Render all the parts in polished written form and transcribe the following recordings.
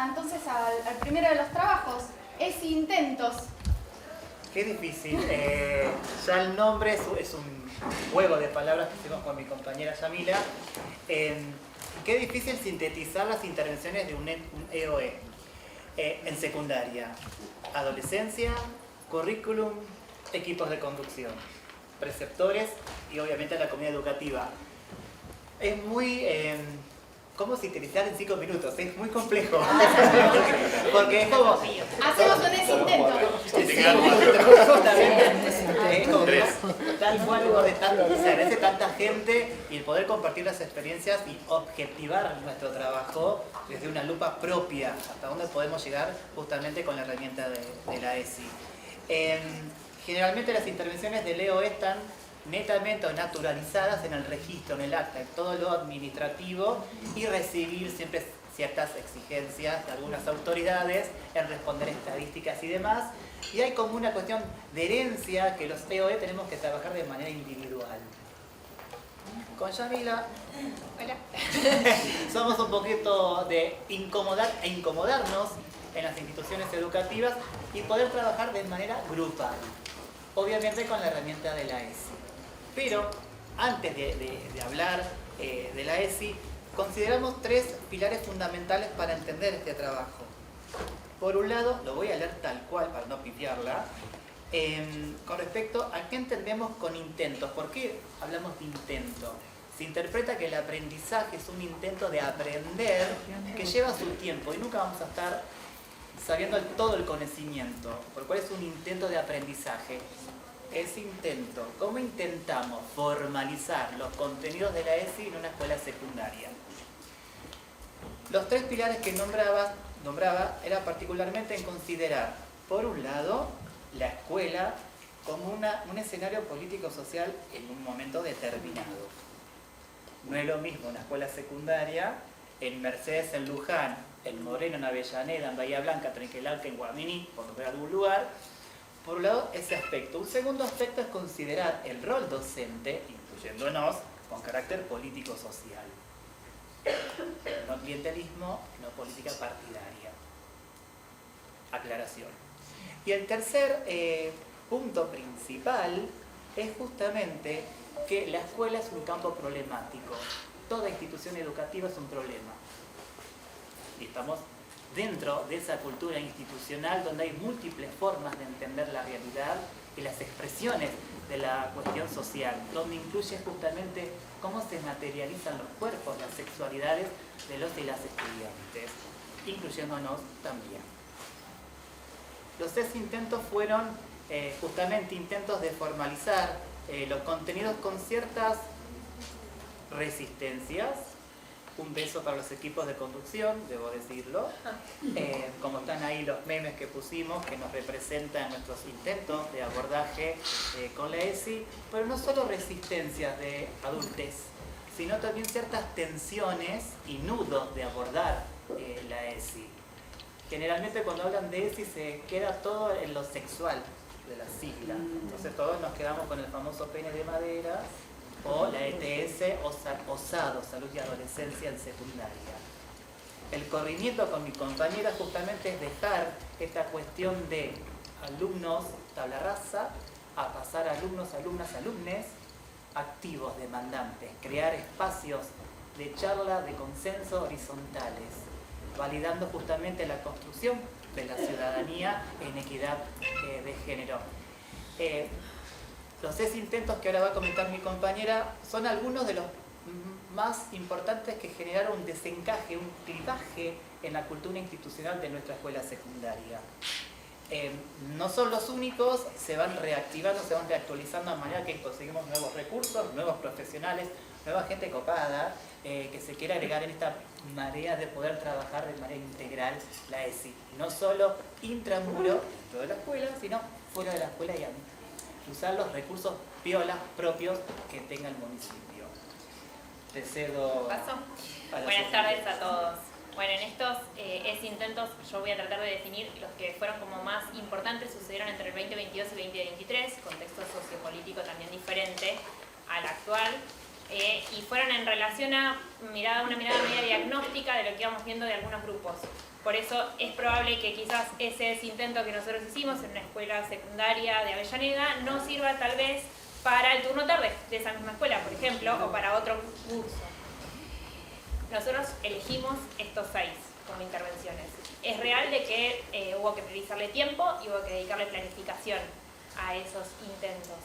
entonces al primero de los trabajos, ESI Intentos. Qué difícil. Ya el nombre es un juego de palabras que hicimos con mi compañera Yamila. Qué difícil sintetizar las intervenciones de un EOE en secundaria. Adolescencia, currículum, equipos de conducción, preceptores y obviamente la comunidad educativa. Es muy... ¿Cómo sintetizar en 5 minutos? Es muy complejo. Porque es como... Hacemos un ESI Intento. Es como que tal cual algo de tanto, se agradece tanta gente y el poder compartir las experiencias y objetivar nuestro trabajo desde una lupa propia, hasta dónde podemos llegar justamente con la herramienta de la ESI. Generalmente las intervenciones del EOE están netamente o naturalizadas en el registro, en el acta, en todo lo administrativo y recibir siempre ciertas exigencias de algunas autoridades en responder estadísticas y demás. Y hay como una cuestión de herencia que los EOE tenemos que trabajar de manera individual. Con Yamila, Hola. somos un poquito de incomodar e incomodarnos en las instituciones educativas y poder trabajar de manera grupal, obviamente con la herramienta de la ESI. Pero antes de hablar de la ESI, consideramos 3 pilares fundamentales para entender este trabajo. Por un lado, lo voy a leer tal cual para no pifiarla, con respecto a qué entendemos con intentos. ¿Por qué hablamos de intento? Se interpreta que el aprendizaje es un intento de aprender que lleva su tiempo y nunca vamos a estar sabiendo todo el conocimiento, por lo cual es un intento de aprendizaje. Ese intento, ¿cómo intentamos formalizar los contenidos de la ESI en una escuela secundaria? Los 3 pilares que nombraba era particularmente en considerar, por un lado, la escuela como un escenario político-social en un momento determinado. No es lo mismo una escuela secundaria en Mercedes, en Luján, en Moreno, en Avellaneda, en Bahía Blanca, Trenquelauquen, en Guaminí, por nombrar algún lugar. Por un lado, ese aspecto. Un segundo aspecto es considerar el rol docente, incluyéndonos, con carácter político-social. No clientelismo, no política partidaria. Aclaración. Y el tercer punto principal es justamente que la escuela es un campo problemático. Toda institución educativa es un problema. Y estamos dentro de esa cultura institucional donde hay múltiples formas de entender la realidad y las expresiones de la cuestión social, donde incluye justamente cómo se materializan los cuerpos, las sexualidades de los y las estudiantes, incluyéndonos también. Los 6 intentos fueron justamente intentos de formalizar los contenidos con ciertas resistencias. Un beso para los equipos de conducción, debo decirlo. Como están ahí los memes que pusimos, que nos representan nuestros intentos de abordaje con la ESI, pero no solo resistencias de adultez, sino también ciertas tensiones y nudos de abordar la ESI. Generalmente cuando hablan de ESI se queda todo en lo sexual de la sigla. Entonces todos nos quedamos con el famoso pene de madera, o la ETS, OSADO, Salud y Adolescencia en Secundaria. El corrimiento con mi compañera justamente es dejar esta cuestión de alumnos tabla rasa a pasar a alumnos, alumnas, alumnes activos, demandantes, crear espacios de charla, de consenso horizontales, validando justamente la construcción de la ciudadanía en equidad de género. Los 6 intentos que ahora va a comentar mi compañera son algunos de los más importantes que generaron un desencaje, un clivaje en la cultura institucional de nuestra escuela secundaria. No son los únicos, se van reactivando, se van reactualizando de manera que conseguimos nuevos recursos, nuevos profesionales, nueva gente copada que se quiera agregar en esta marea de poder trabajar de manera integral la ESI. No solo intramuro dentro de la escuela, sino fuera de la escuela y usar los recursos piolas propios que tenga el municipio. Te cedo. ¿Paso? Buenas tardes a todos. Bueno, en estos intentos yo voy a tratar de definir los que fueron como más importantes, sucedieron entre el 2022 y 2023, contexto sociopolítico también diferente al actual. y fueron en relación a una mirada media diagnóstica de lo que íbamos viendo de algunos grupos. Por eso es probable que quizás ese intento que nosotros hicimos en una escuela secundaria de Avellaneda no sirva tal vez para el turno tarde de esa misma escuela, por ejemplo, o para otro curso. Nosotros elegimos estos 6 como intervenciones. Es real de que hubo que priorizarle tiempo y hubo que dedicarle planificación a esos intentos.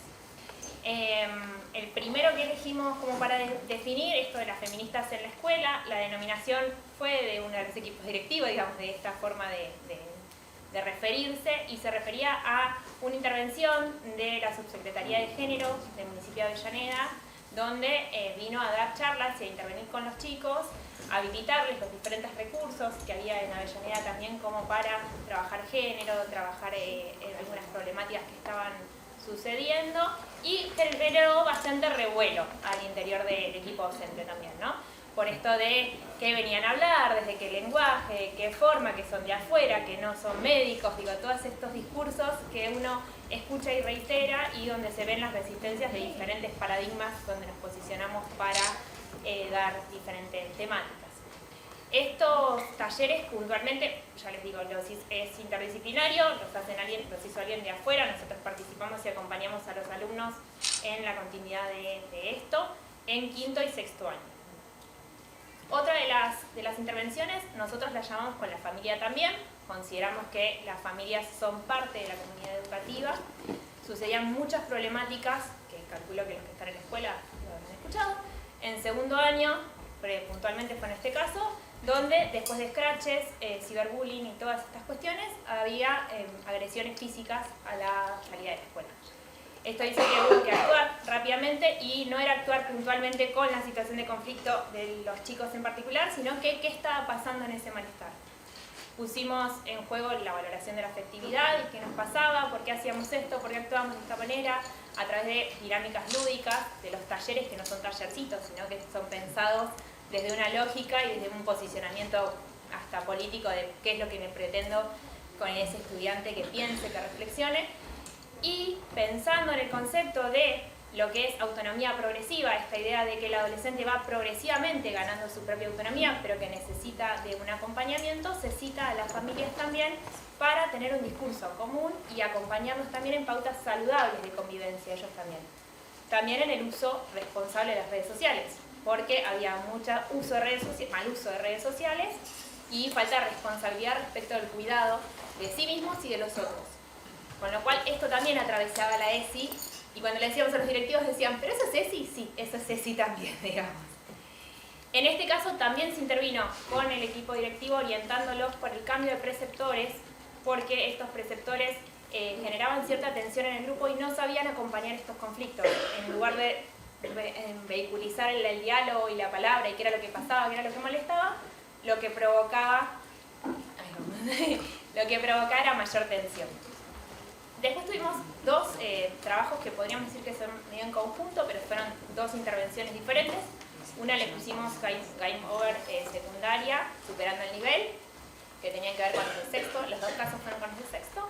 El primero que elegimos como para definir esto de las feministas en la escuela, la denominación fue de uno de los equipos directivos, digamos, de esta forma de referirse, y se refería a una intervención de la Subsecretaría de Género del municipio de Avellaneda, donde vino a dar charlas y a intervenir con los chicos, a habilitarles los diferentes recursos que había en Avellaneda también como para trabajar género, trabajar algunas problemáticas que estaban sucediendo, y generó bastante revuelo al interior del equipo docente también, ¿no? Por esto de qué venían a hablar, desde qué lenguaje, qué forma, que son de afuera, que no son médicos, digo, todos estos discursos que uno escucha y reitera y donde se ven las resistencias de diferentes paradigmas donde nos posicionamos para dar diferentes temáticas. Estos talleres puntualmente, ya les digo, es interdisciplinario, los hizo alguien de afuera, nosotros participamos y acompañamos a los alumnos en la continuidad de esto en quinto y sexto año. Otra de las intervenciones, nosotros la llamamos con la familia también, consideramos que las familias son parte de la comunidad educativa, sucedían muchas problemáticas, que calculo que los que están en la escuela lo habrán escuchado, en segundo año, puntualmente fue en este caso, donde después de scratches, ciberbullying y todas estas cuestiones, había agresiones físicas a la salida de la escuela. Esto dice que hubo que actuar rápidamente y no era actuar puntualmente con la situación de conflicto de los chicos en particular, sino que qué estaba pasando en ese malestar. Pusimos en juego la valoración de la afectividad y qué nos pasaba, por qué hacíamos esto, por qué actuábamos de esta manera, a través de dinámicas lúdicas, de los talleres que no son tallercitos, sino que son pensados desde una lógica y desde un posicionamiento hasta político de qué es lo que me pretendo con ese estudiante que piense, que reflexione. Y pensando en el concepto de lo que es autonomía progresiva, esta idea de que el adolescente va progresivamente ganando su propia autonomía, pero que necesita de un acompañamiento, se cita a las familias también para tener un discurso común y acompañarnos también en pautas saludables de convivencia, ellos también. También en el uso responsable de las redes sociales, porque había mucho mal uso de redes sociales y falta de responsabilidad respecto del cuidado de sí mismos y de los otros. Con lo cual esto también atravesaba la ESI, y cuando le decíamos a los directivos decían, ¿pero eso es ESI? Sí, eso es ESI también, digamos. En este caso también se intervino con el equipo directivo orientándolos por el cambio de preceptores, porque estos preceptores generaban cierta tensión en el grupo y no sabían acompañar estos conflictos. En lugar de vehiculizar el diálogo y la palabra y qué era lo que pasaba, qué era lo que molestaba, lo que provocaba era mayor tensión. Después tuvimos 2 trabajos que podríamos decir que son medio en conjunto, pero fueron 2 intervenciones diferentes. Una le pusimos Game Over secundaria, superando el nivel, que tenían que ver con el sexto, los 2 casos fueron con el sexto,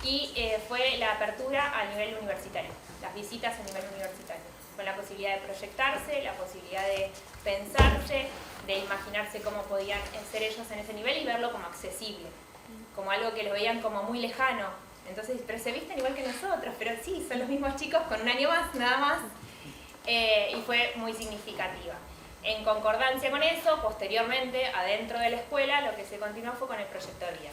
y fue la apertura al nivel universitario, las visitas a nivel universitario, con la posibilidad de proyectarse, la posibilidad de pensarse, de imaginarse cómo podían ser ellos en ese nivel y verlo como accesible, como algo que lo veían como muy lejano. Entonces, pero se visten igual que nosotros, pero sí, son los mismos chicos con un año más, nada más, y fue muy significativa. En concordancia con eso, posteriormente, adentro de la escuela, lo que se continuó fue con el proyecto de vida.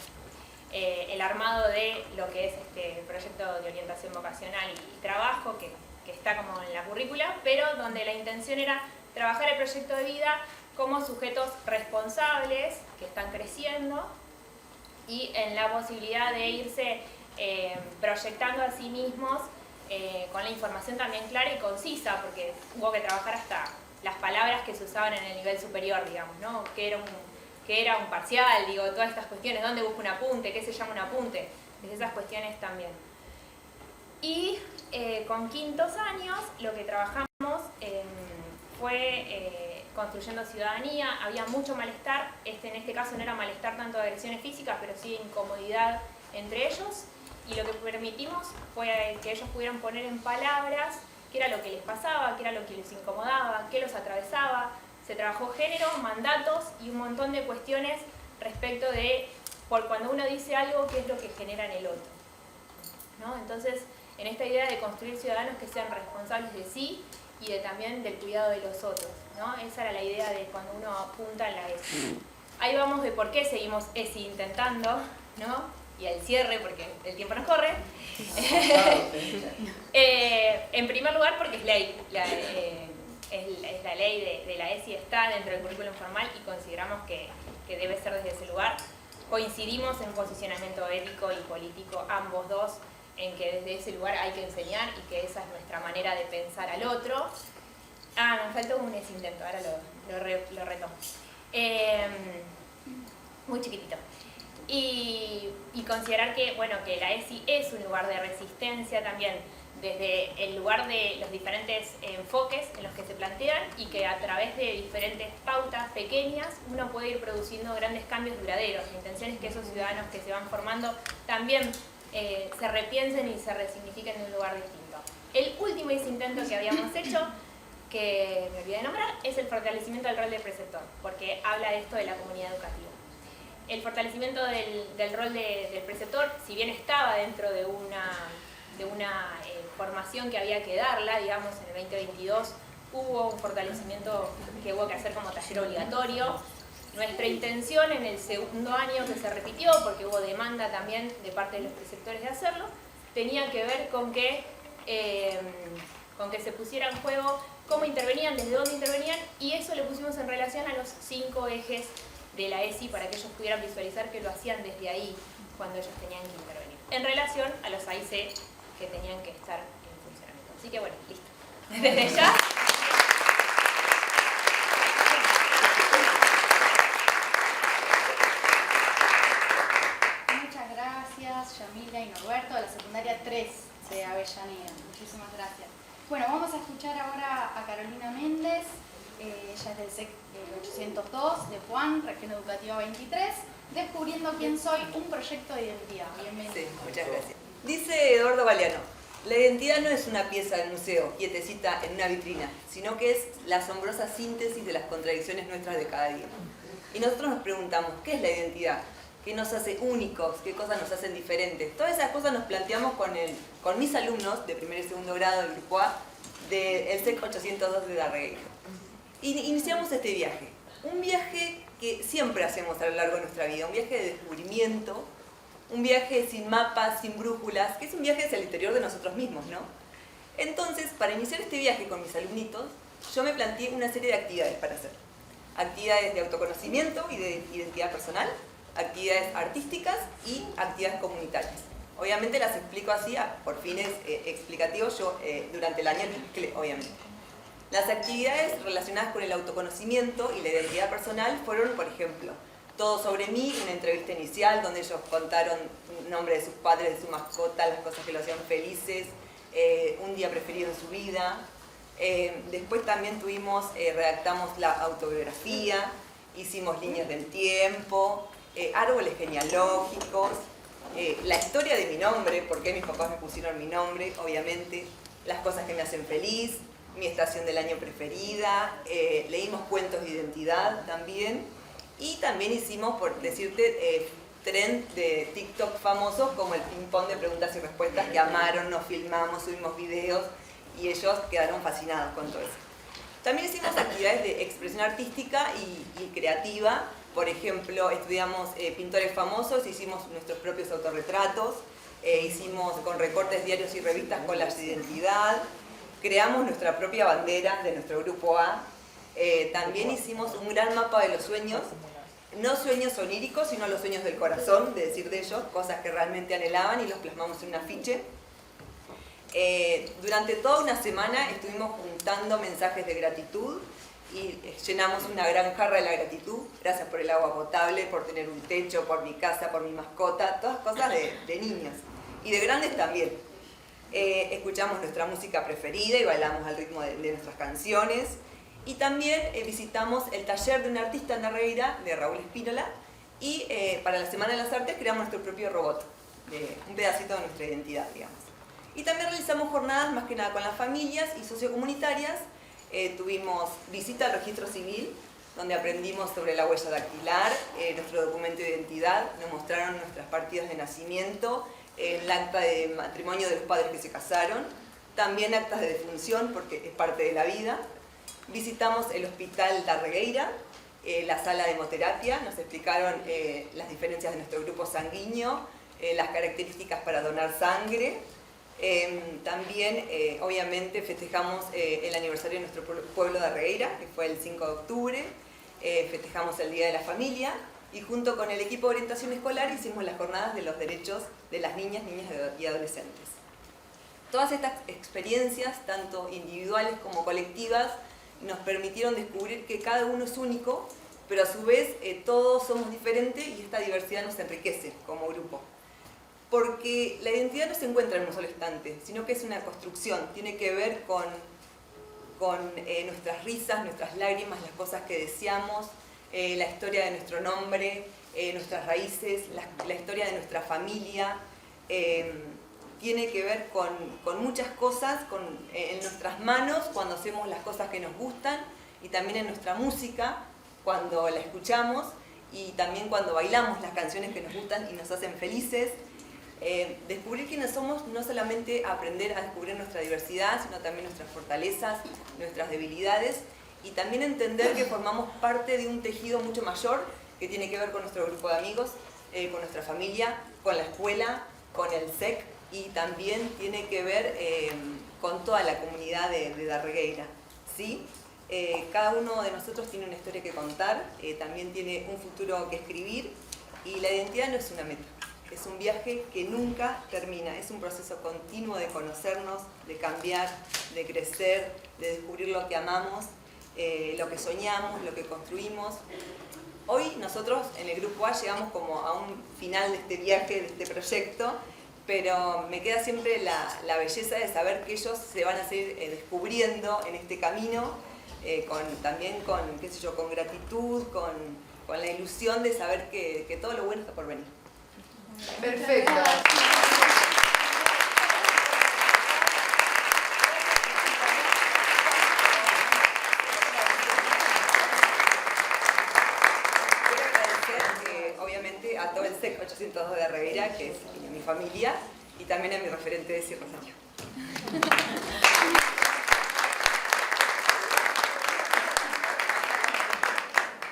El armado de lo que es el proyecto de orientación vocacional y trabajo, que está como en la currícula, pero donde la intención era trabajar el proyecto de vida como sujetos responsables, que están creciendo, y en la posibilidad de irse proyectando a sí mismos con la información también clara y concisa, porque hubo que trabajar hasta las palabras que se usaban en el nivel superior, digamos, ¿no? ¿Qué era un parcial? Digo, todas estas cuestiones, ¿dónde busco un apunte? ¿Qué se llama un apunte? Desde esas cuestiones también. Y con quintos años lo que trabajamos fue construyendo ciudadanía. Había mucho malestar, en este caso no era malestar tanto de agresiones físicas, pero sí de incomodidad entre ellos, y lo que permitimos fue que ellos pudieran poner en palabras qué era lo que les pasaba, qué era lo que les incomodaba, qué los atravesaba. Se trabajó género, mandatos y un montón de cuestiones respecto de, por cuando uno dice algo, qué es lo que genera en el otro, ¿no? Entonces, en esta idea de construir ciudadanos que sean responsables de sí y también del cuidado de los otros, ¿no? Esa era la idea de cuando uno apunta en la ESI. Ahí vamos de por qué seguimos ESI intentando, ¿no? Y al cierre, porque el tiempo nos corre. En primer lugar, porque es ley. Es la ley de la ESI, está dentro del currículum formal y consideramos que debe ser desde ese lugar. Coincidimos en posicionamiento ético y político, ambos dos, en que desde ese lugar hay que enseñar y que esa es nuestra manera de pensar al otro. Me faltó un intento, ahora lo retomo. Muy chiquitito. Y considerar que, bueno, que la ESI es un lugar de resistencia también, desde el lugar de los diferentes enfoques en los que se plantean y que a través de diferentes pautas pequeñas uno puede ir produciendo grandes cambios duraderos. La intención es que esos ciudadanos que se van formando también se repiensen y se resignifiquen en un lugar distinto. El último intento que habíamos hecho, que me olvidé de nombrar, es el fortalecimiento del rol del preceptor, porque habla de esto de la comunidad educativa. El fortalecimiento del rol del preceptor, si bien estaba dentro de una formación que había que darla, digamos, en el 2022 hubo un fortalecimiento que hubo que hacer como taller obligatorio. Nuestra intención en el segundo año, que se repitió porque hubo demanda también de parte de los preceptores de hacerlo, tenía que ver con que se pusiera en juego cómo intervenían, desde dónde intervenían, y eso lo pusimos en relación a los 5 ejes de la ESI para que ellos pudieran visualizar que lo hacían desde ahí cuando ellos tenían que intervenir, en relación a los AIC que tenían que estar en funcionamiento. Así que bueno, listo. Desde ya. Muchas gracias, Yamila y Norberto, de la secundaria 3 de Avellaneda. Muchísimas gracias. Bueno, vamos a escuchar ahora a Carolina Méndez. Ella es del SEC 802 de Juan, Región Educativa 23, Descubriendo quién soy, un proyecto de identidad. Bienvenido. Sí, muchas gracias. Dice Eduardo Galeano, la identidad no es una pieza del museo, quietecita en una vitrina, sino que es la asombrosa síntesis de las contradicciones nuestras de cada día. Y nosotros nos preguntamos, ¿qué es la identidad? ¿Qué nos hace únicos? ¿Qué cosas nos hacen diferentes? Todas esas cosas nos planteamos con mis alumnos de primer y segundo grado del Grupo A del SEC 802 de Darregueira. Y iniciamos este viaje. Un viaje que siempre hacemos a lo largo de nuestra vida, un viaje de descubrimiento, un viaje sin mapas, sin brújulas, que es un viaje hacia el interior de nosotros mismos, ¿no? Entonces, para iniciar este viaje con mis alumnitos, yo me planteé una serie de actividades para hacer. Actividades de autoconocimiento y de identidad personal, actividades artísticas y actividades comunitarias. Obviamente las explico así por fines explicativos, yo durante el año mezclé, obviamente. Las actividades relacionadas con el autoconocimiento y la identidad personal fueron, por ejemplo, Todo sobre mí, una entrevista inicial donde ellos contaron el nombre de sus padres, de su mascota, las cosas que lo hacían felices, un día preferido en su vida. Después también redactamos la autobiografía, hicimos líneas del tiempo, árboles genealógicos, la historia de mi nombre, por qué mis papás me pusieron mi nombre, obviamente, las cosas que me hacen feliz, mi estación del año preferida, leímos cuentos de identidad también, y también hicimos, por decirte, trend de TikTok famosos como el ping-pong de preguntas y respuestas que amaron, nos filmamos, subimos videos y ellos quedaron fascinados con todo eso. También hicimos actividades de expresión artística y creativa. Por ejemplo, estudiamos pintores famosos, hicimos nuestros propios autorretratos, hicimos con recortes diarios y revistas collages de identidad, creamos nuestra propia bandera de nuestro Grupo A, también hicimos un gran mapa de los sueños, no sueños oníricos, sino los sueños del corazón, de decir de ellos, cosas que realmente anhelaban y los plasmamos en un afiche. Durante toda una semana estuvimos juntando mensajes de gratitud y llenamos una gran jarra de la gratitud. Gracias por el agua potable, por tener un techo, por mi casa, por mi mascota, todas cosas de niños y de grandes también. Escuchamos nuestra música preferida y bailamos al ritmo de nuestras canciones. Y también visitamos el taller de un artista en Darregueira, de Raúl Espínola, y para la Semana de las Artes creamos nuestro propio robot, un pedacito de nuestra identidad, digamos. Y también realizamos jornadas más que nada con las familias y sociocomunitarias. Tuvimos visita al registro civil, donde aprendimos sobre la huella dactilar, nuestro documento de identidad, nos mostraron nuestras partidas de nacimiento, el acta de matrimonio de los padres que se casaron, también actas de defunción porque es parte de la vida. Visitamos el hospital Darregueira, la sala de hemoterapia, nos explicaron las diferencias de nuestro grupo sanguíneo, las características para donar sangre. También, obviamente, festejamos el aniversario de nuestro pueblo de Darregueira, que fue el 5 de octubre. Festejamos el Día de la Familia y junto con el equipo de orientación escolar hicimos las jornadas de los derechos de las niñas y adolescentes. Todas estas experiencias, tanto individuales como colectivas, nos permitieron descubrir que cada uno es único, pero a su vez todos somos diferentes y esta diversidad nos enriquece como grupo. Porque la identidad no se encuentra en un solo instante, sino que es una construcción, tiene que ver con nuestras risas, nuestras lágrimas, las cosas que deseamos, la historia de nuestro nombre, nuestras raíces, la historia de nuestra familia. Tiene que ver con muchas cosas, en nuestras manos cuando hacemos las cosas que nos gustan y también en nuestra música cuando la escuchamos y también cuando bailamos las canciones que nos gustan y nos hacen felices. Descubrir quiénes somos, no solamente aprender a descubrir nuestra diversidad, sino también nuestras fortalezas, nuestras debilidades y también entender que formamos parte de un tejido mucho mayor que tiene que ver con nuestro grupo de amigos, con nuestra familia, con la escuela, con el SEC y también tiene que ver con toda la comunidad de Darregueira, ¿sí? Cada uno de nosotros tiene una historia que contar, también tiene un futuro que escribir y la identidad no es una meta. Es un viaje que nunca termina, es un proceso continuo de conocernos, de cambiar, de crecer, de descubrir lo que amamos, lo que soñamos, lo que construimos. Hoy nosotros en el Grupo A llegamos como a un final de este viaje, de este proyecto, pero me queda siempre la belleza de saber que ellos se van a seguir descubriendo en este camino, también con, qué sé yo, con gratitud, con la ilusión de saber que todo lo bueno está por venir. Perfecto. Quiero agradecer, obviamente, a todo el SEC 802 de Darregueira, que es mi familia, y también a mi referente de Sierra Sancho.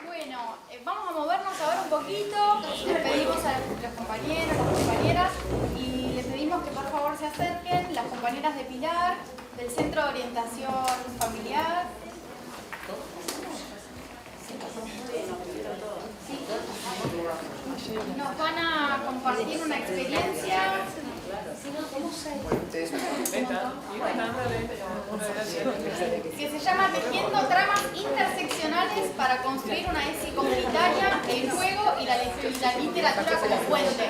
Bueno, vamos a movernos ahora un poquito. Les pedimos a los compañeros, las compañeras, y les pedimos que por favor se acerquen las compañeras de Pilar, del Centro de Orientación Familiar. Nos van a compartir una experiencia que se llama Tejiendo tramas interseccionales para construir una ESI comunitaria, el juego y la literatura como fuente.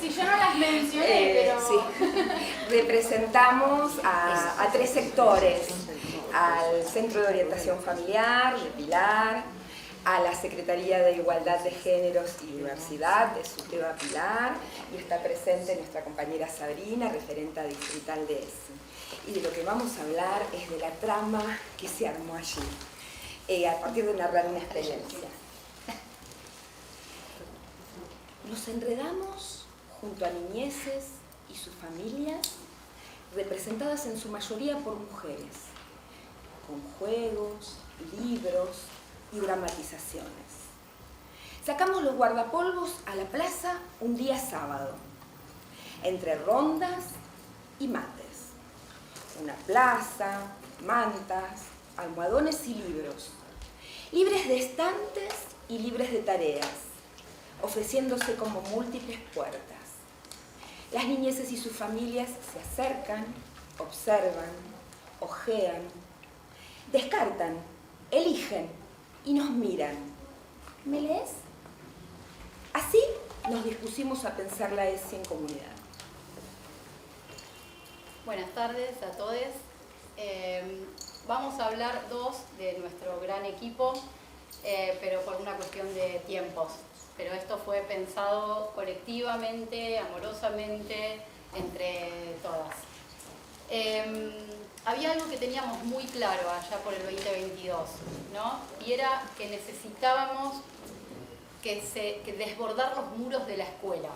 Si yo no las mencioné, pero... Sí. Representamos a tres sectores, al Centro de Orientación Familiar de Pilar, a la Secretaría de Igualdad de Géneros y Diversidad de Suteba Pilar, y está presente nuestra compañera Sabrina, referenta distrital de ESI. Y de lo que vamos a hablar es de la trama que se armó allí, a partir de narrar una experiencia. Nos enredamos junto a niñeces y sus familias, representadas en su mayoría por mujeres, con juegos, libros y dramatizaciones. Sacamos los guardapolvos a la plaza un día sábado, entre rondas y mates. Una plaza, mantas, almohadones y libros, libres de estantes y libres de tareas, ofreciéndose como múltiples puertas. Las niñeces y sus familias se acercan, observan, ojean, descartan, eligen y nos miran. ¿Me lees? Así nos dispusimos a pensar la ESI en comunidad. Buenas tardes a todos. Vamos a hablar dos de nuestro gran equipo, pero por una cuestión de tiempos. Pero esto fue pensado colectivamente, amorosamente, entre todas. Había algo que teníamos muy claro allá por el 2022, ¿no? Y era que necesitábamos que desbordar los muros de la escuela,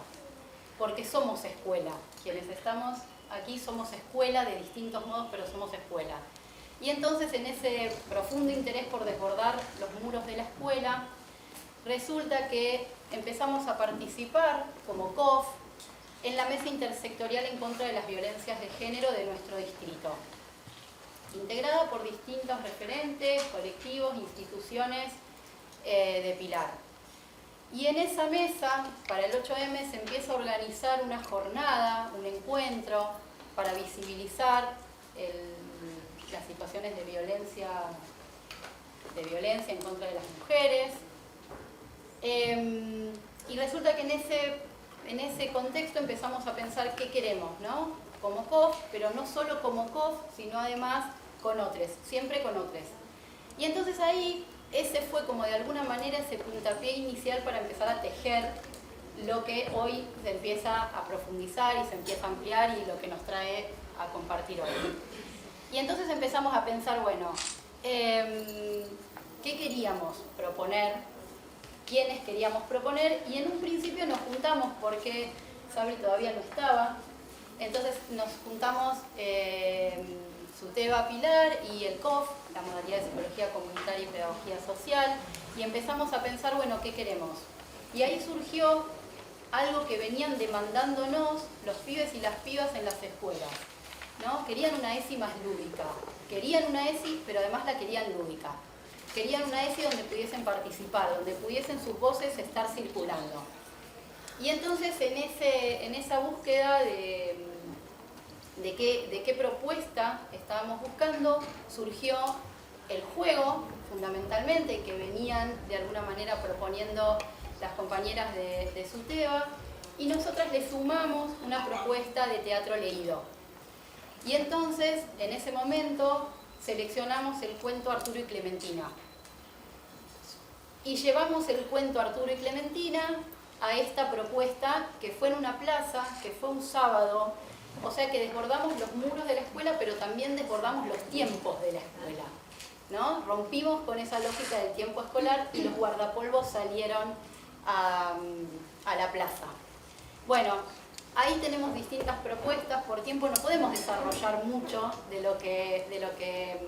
porque somos escuela. Quienes estamos aquí somos escuela de distintos modos, pero somos escuela. Y entonces, en ese profundo interés por desbordar los muros de la escuela, resulta que empezamos a participar como COF en la mesa intersectorial en contra de las violencias de género de nuestro distrito, integrada por distintos referentes, colectivos, instituciones de Pilar. Y en esa mesa, para el 8M, se empieza a organizar una jornada, un encuentro, para visibilizar las situaciones de violencia en contra de las mujeres. Y resulta que en ese contexto empezamos a pensar qué queremos, ¿no? Como COF, pero no solo como COF, sino además con otros, siempre con otros. Y entonces ahí, ese fue como de alguna manera ese puntapié inicial para empezar a tejer lo que hoy se empieza a profundizar y se empieza a ampliar y lo que nos trae a compartir hoy. Y entonces empezamos a pensar, bueno, ¿qué queríamos proponer? ¿Quiénes queríamos proponer? Y en un principio nos juntamos porque Sabri todavía no estaba. Entonces nos juntamos SUTEBA Pilar y el COF, la modalidad de Psicología Comunitaria y Pedagogía Social, y empezamos a pensar, bueno, ¿qué queremos? Y ahí surgió algo que venían demandándonos los pibes y las pibas en las escuelas, ¿no? Querían una ESI más lúdica. Querían una ESI, pero además la querían lúdica. Querían una ESI donde pudiesen participar, donde pudiesen sus voces estar circulando. Y entonces en esa búsqueda de qué propuesta estábamos buscando, surgió el juego, fundamentalmente, que venían de alguna manera proponiendo las compañeras de SUTEBA, y nosotras le sumamos una propuesta de teatro leído. Y entonces, en ese momento, seleccionamos el cuento Arturo y Clementina. Y llevamos el cuento Arturo y Clementina a esta propuesta que fue en una plaza, que fue un sábado. O sea que desbordamos los muros de la escuela, pero también desbordamos los tiempos de la escuela, ¿no? Rompimos con esa lógica del tiempo escolar y los guardapolvos salieron a la plaza. Bueno, ahí tenemos distintas propuestas. Por tiempo no podemos desarrollar mucho de lo que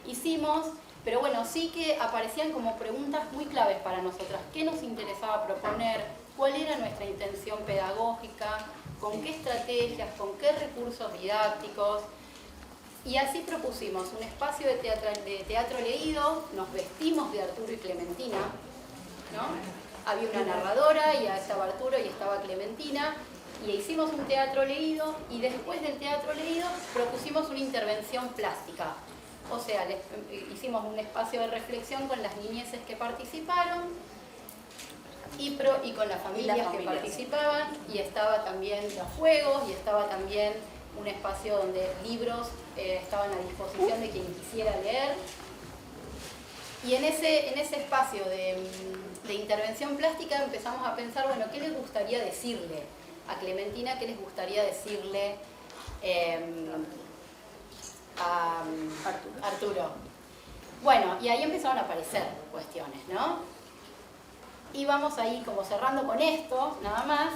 hicimos, pero bueno, sí que aparecían como preguntas muy claves para nosotras. ¿Qué nos interesaba proponer? ¿Cuál era nuestra intención pedagógica? ¿Con qué estrategias? ¿Con qué recursos didácticos? Y así propusimos un espacio de teatro leído, nos vestimos de Arturo y Clementina, ¿no? Había una narradora y estaba Arturo y estaba Clementina, y hicimos un teatro leído, y después del teatro leído propusimos una intervención plástica. O sea, hicimos un espacio de reflexión con las niñeces que participaron y con las familias que participaban, y estaba también los juegos, y estaba también un espacio donde libros estaban a disposición de quien quisiera leer. Y en ese espacio de intervención plástica empezamos a pensar, bueno, ¿qué les gustaría decirle a Clementina? ¿Qué les gustaría decirle a Arturo? Bueno, y ahí empezaron a aparecer cuestiones, ¿no? Y vamos ahí como cerrando con esto, nada más.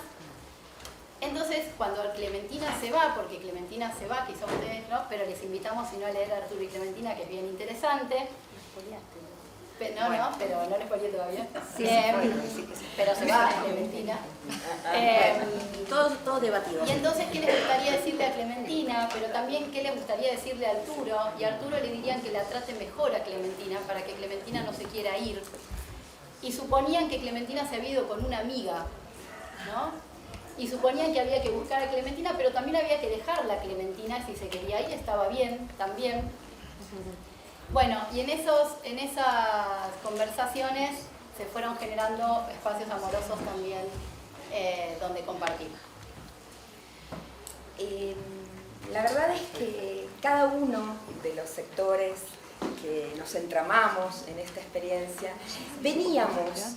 Entonces, cuando Clementina se va, porque Clementina se va, quizá ustedes no, pero les invitamos si no a leer a Arturo y Clementina, que es bien interesante. No, pero no les spoileé todavía. Sí, pero se va Clementina. Todo debatido. Y entonces, ¿qué les gustaría decirle a Clementina? Pero también, ¿qué les gustaría decirle a Arturo? Y a Arturo le dirían que la trate mejor a Clementina, para que Clementina no se quiera ir. Y suponían que Clementina se había ido con una amiga, ¿no? Y suponían que había que buscar a Clementina, pero también había que dejarla a Clementina, si se quería ir estaba bien, también. Bueno, y en esas conversaciones se fueron generando espacios amorosos también donde compartir. La verdad es que cada uno de los sectores que nos entramamos en esta experiencia, veníamos,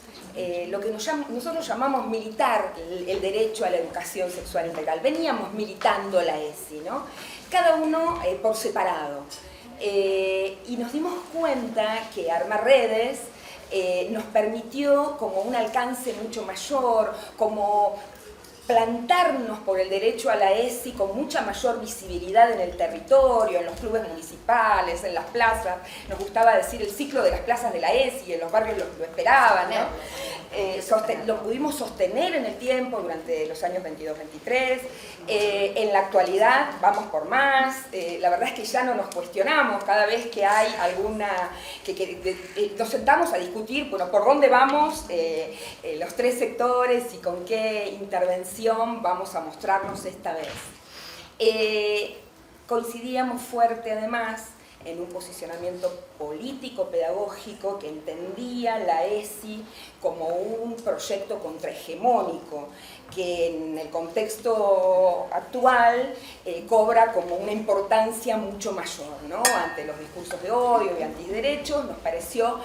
lo que nosotros llamamos militar el derecho a la educación sexual integral, veníamos militando la ESI, ¿no? Cada uno por separado. Y nos dimos cuenta que armar redes nos permitió como un alcance mucho mayor, como plantarnos por el derecho a la ESI con mucha mayor visibilidad en el territorio, en los clubes municipales, en las plazas. Nos gustaba decir el ciclo de las plazas de la ESI, en los barrios lo esperaban, ¿no? Lo pudimos sostener en el tiempo durante los años 22-23. En la actualidad vamos por más. La verdad es que ya no nos cuestionamos cada vez que hay alguna... nos sentamos a discutir, bueno, por dónde vamos los tres sectores y con qué intervención vamos a mostrarnos esta vez. Coincidíamos fuerte además en un posicionamiento político-pedagógico que entendía la ESI como un proyecto contrahegemónico que en el contexto actual cobra como una importancia mucho mayor, ¿no? Ante los discursos de odio y antiderechos nos pareció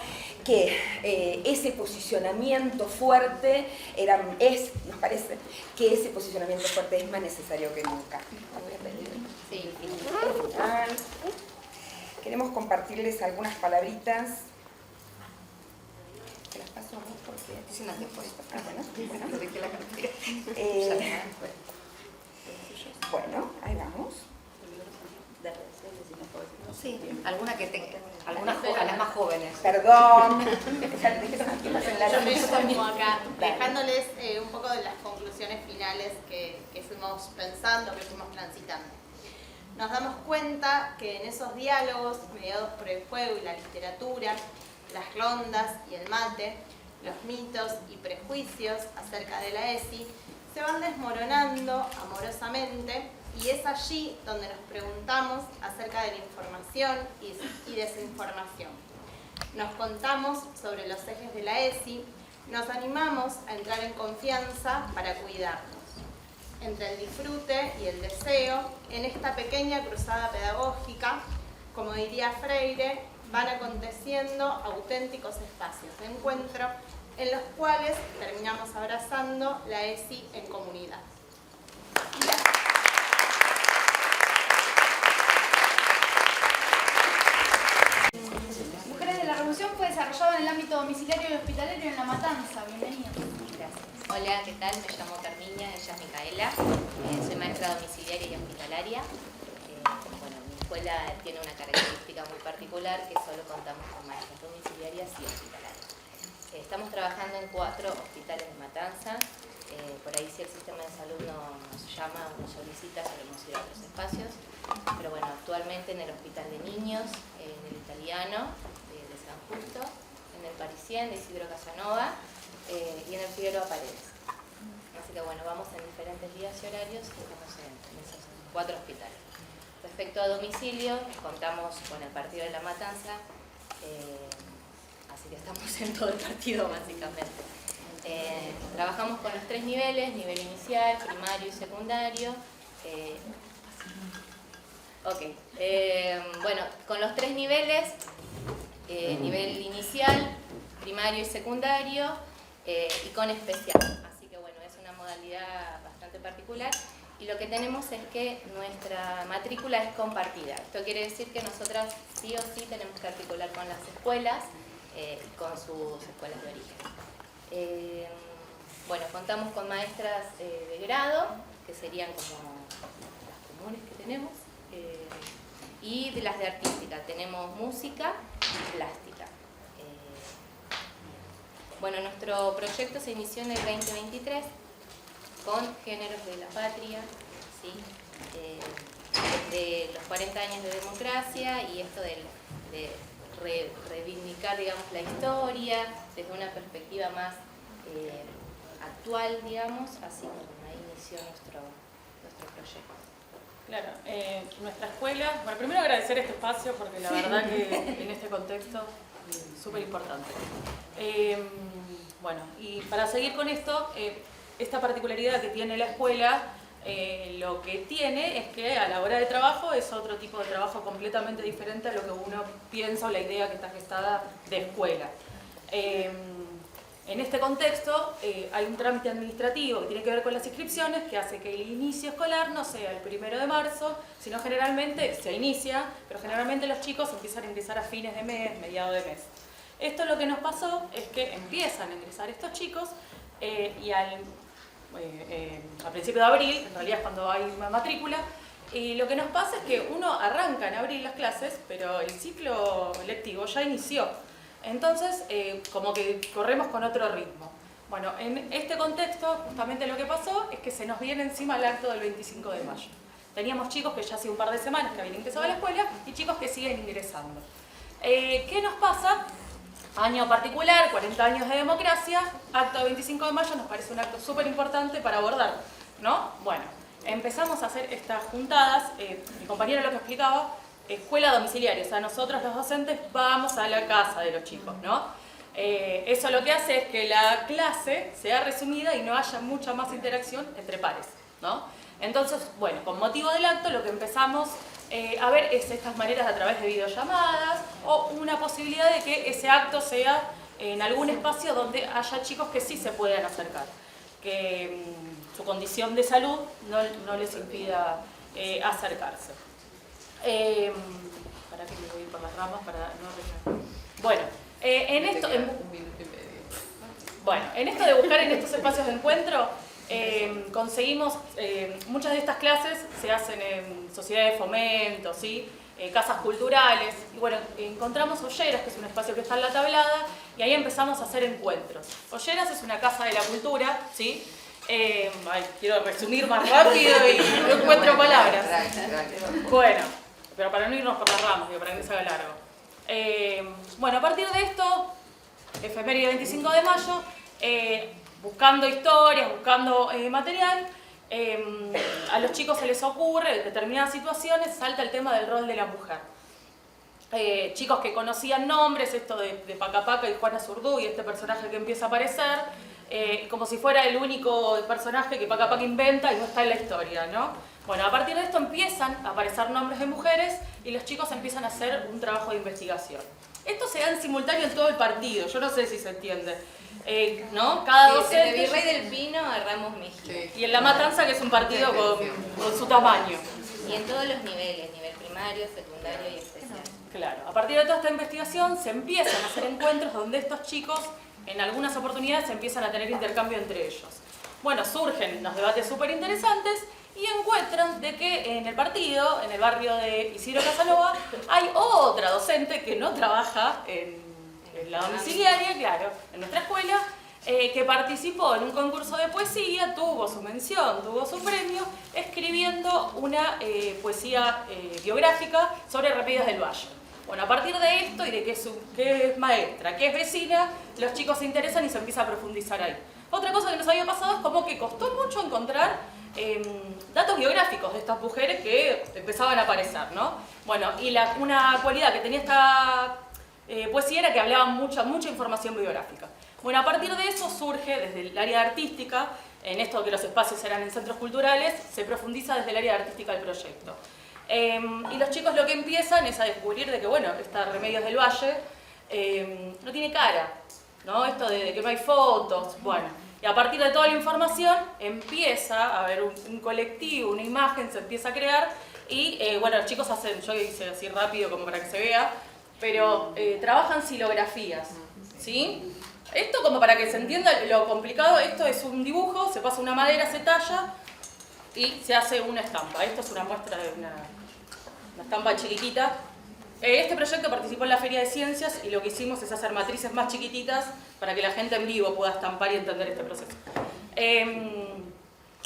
que ese posicionamiento fuerte nos parece que ese posicionamiento fuerte es más necesario que nunca. Voy a pedir final. Queremos compartirles algunas palabritas. Te las paso a vos porque es una respuesta. Bueno, ahí vamos. Sí, alguna que tenga, a las más jóvenes. Perdón. Yo me sumo acá, dejándoles un poco de las conclusiones finales que fuimos pensando, que fuimos transitando. Nos damos cuenta que en esos diálogos mediados por el juego y la literatura, las rondas y el mate, los mitos y prejuicios acerca de la ESI se van desmoronando amorosamente, y es allí donde nos preguntamos acerca de la información y desinformación. Nos contamos sobre los ejes de la ESI, nos animamos a entrar en confianza para cuidarnos. Entre el disfrute y el deseo, en esta pequeña cruzada pedagógica, como diría Freire, van aconteciendo auténticos espacios de encuentro en los cuales terminamos abrazando la ESI en comunidad. Mujeres de la Revolución fue desarrollado en el ámbito domiciliario y hospitalario en La Matanza. Bienvenidos. Gracias. Hola, ¿qué tal? Me llamo Carmiña, ella es Micaela. Soy maestra domiciliaria y hospitalaria. Bueno, mi escuela tiene una característica muy particular, que solo contamos con maestras domiciliarias y hospitalarias. Estamos trabajando en 4 hospitales de Matanza. Por ahí si el sistema de salud nos llama o nos solicita, solemos ir a otros espacios. Pero bueno, actualmente en el Hospital de Niños, en el Italiano de San Justo, en el Parisien de Isidro Casanova y en el Figueroa Paredes. Así que bueno, vamos en diferentes días y horarios y estamos en esos 4 hospitales. Respecto a domicilio, contamos con el partido de La Matanza, así que estamos en todo el partido básicamente. Trabajamos con los 3 niveles, nivel inicial, primario y secundario. Bueno, con los 3 niveles, nivel inicial, primario y secundario, y con especial. Así que bueno, es una modalidad bastante particular. Y lo que tenemos es que nuestra matrícula es compartida. Esto quiere decir que nosotras sí o sí tenemos que articular con las escuelas y con sus escuelas de origen. Bueno, contamos con maestras de grado, que serían como las comunes que tenemos, y de las de artística. Tenemos música y plástica. Bueno, nuestro proyecto se inició en el 2023 con Géneros de la Patria, ¿sí? Desde los 40 años de democracia y esto de reivindicar, digamos, la historia desde una perspectiva más actual, digamos, así como ahí inició nuestro proyecto. Claro, nuestra escuela, bueno, primero agradecer este espacio porque la verdad que en este contexto es súper importante. Bueno, y para seguir con esto, esta particularidad que tiene la escuela lo que tiene es que a la hora de trabajo es otro tipo de trabajo completamente diferente a lo que uno piensa o la idea que está gestada de escuela. En este contexto hay un trámite administrativo que tiene que ver con las inscripciones que hace que el inicio escolar no sea el 1 de marzo, sino generalmente se inicia, pero generalmente los chicos empiezan a ingresar a fines de mes, mediados de mes. Esto lo que nos pasó es que empiezan a ingresar estos chicos y a principios de abril, en realidad es cuando hay una matrícula, y lo que nos pasa es que uno arranca en abril las clases, pero el ciclo lectivo ya inició. Entonces, como que corremos con otro ritmo. Bueno, en este contexto, justamente lo que pasó es que se nos viene encima el acto del 25 de mayo. Teníamos chicos que ya hace un par de semanas que habían ingresado a la escuela y chicos que siguen ingresando. ¿Qué nos pasa? Año particular, 40 años de democracia, acto del 25 de mayo nos parece un acto súper importante para abordar, ¿no? Bueno, empezamos a hacer estas juntadas, mi compañero lo que explicaba, escuela domiciliaria, o sea, nosotros los docentes vamos a la casa de los chicos, ¿no? Eso lo que hace es que la clase sea resumida y no haya mucha más interacción entre pares, ¿no? Entonces, bueno, con motivo del acto lo que empezamos a ver es estas maneras a través de videollamadas o una posibilidad de que ese acto sea en algún espacio donde haya chicos que sí se puedan acercar, que su condición de salud no les impida acercarse. Para que me voy a ir por las ramas para no rellenar. Bueno, en esto de buscar en estos espacios de encuentro, conseguimos, muchas de estas clases se hacen en sociedades de fomento, ¿sí? Casas culturales, y bueno, encontramos Olleras, que es un espacio que está en la tablada, y ahí empezamos a hacer encuentros. Olleras es una casa de la cultura, ¿sí? Quiero resumir más rápido y no encuentro palabras. Bueno, pero para no irnos por las ramas, digo, para que se haga largo. Bueno, a partir de esto, efeméride 25 de mayo, buscando historias, buscando material, a los chicos se les ocurre, en determinadas situaciones, salta el tema del rol de la mujer. Chicos que conocían nombres, esto de Paca Paca y Juana Zurdú y este personaje que empieza a aparecer, como si fuera el único personaje que Paca Paca inventa y no está en la historia, ¿no? Bueno, a partir de esto empiezan a aparecer nombres de mujeres y los chicos empiezan a hacer un trabajo de investigación. Esto se da en simultáneo en todo el partido, yo no sé si se entiende. ¿No? Cada docente... En el Virrey del Pino a Ramos Mejía. Y en La Matanza, que es un partido con su tamaño. Y en todos los niveles, nivel primario, secundario y especial. Claro, a partir de toda esta investigación se empiezan a hacer encuentros donde estos chicos en algunas oportunidades empiezan a tener intercambio entre ellos. Bueno, surgen unos debates súper interesantes y encuentran de que en el partido, en el barrio de Isidro Casanova, hay otra docente que no trabaja en la domiciliaria, claro, en nuestra escuela, que participó en un concurso de poesía, tuvo su mención, tuvo su premio, escribiendo una poesía biográfica sobre Remedios del Valle. Bueno, a partir de esto y de que es maestra, que es vecina, los chicos se interesan y se empieza a profundizar ahí. Otra cosa que nos había pasado es como que costó mucho encontrar datos biográficos de estas mujeres que empezaban a aparecer, ¿no? Bueno, y una cualidad que tenía esta poesía era que hablaba mucha información biográfica. Bueno, a partir de eso surge desde el área artística, en esto que los espacios eran en centros culturales, se profundiza desde el área artística del proyecto. Y los chicos lo que empiezan es a descubrir de que, bueno, esta Remedios del Valle no tiene cara, ¿no? Esto de que no hay fotos, bueno. Y a partir de toda la información empieza a haber un colectivo, una imagen, se empieza a crear y, bueno, los chicos hacen, yo hice así rápido como para que se vea, pero trabajan silografías, ¿sí? Esto como para que se entienda lo complicado, esto es un dibujo, se pasa una madera, se talla y se hace una estampa. Esto es una muestra de una estampa chiquitita. Este proyecto participó en la Feria de Ciencias y lo que hicimos es hacer matrices más chiquititas para que la gente en vivo pueda estampar y entender este proceso.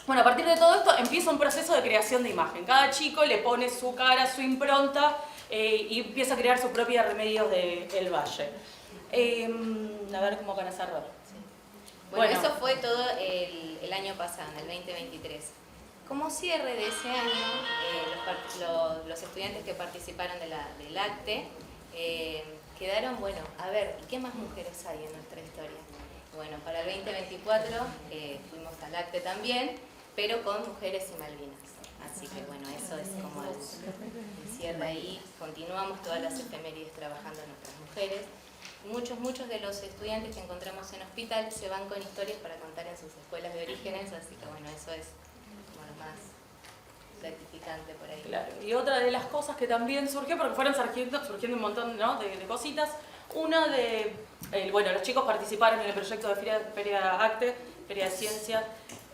Bueno, a partir de todo esto empieza un proceso de creación de imagen. Cada chico le pone su cara, su impronta y empieza a crear su propia Remedios del Valle. A ver cómo van a cerrar. Sí. Bueno, eso fue todo el año pasado, en el 2023. Como cierre de ese año, los estudiantes que participaron del ACTE quedaron, bueno, a ver, ¿qué más mujeres hay en nuestra historia? Bueno, para el 2024 fuimos al ACTE también pero con mujeres y Malvinas. Así que bueno, eso es como el cierre ahí. Continuamos todas las efemérides trabajando en nuestras mujeres. Muchos de los estudiantes que encontramos en hospital se van con historias para contar en sus escuelas de orígenes, así que bueno, eso es como lo más gratificante por ahí. Claro. Y otra de las cosas que también surgió, porque fueron surgiendo un montón, ¿no?, de cositas, una de, bueno, los chicos participaron en el proyecto de Feria Acte, Feria de Ciencia,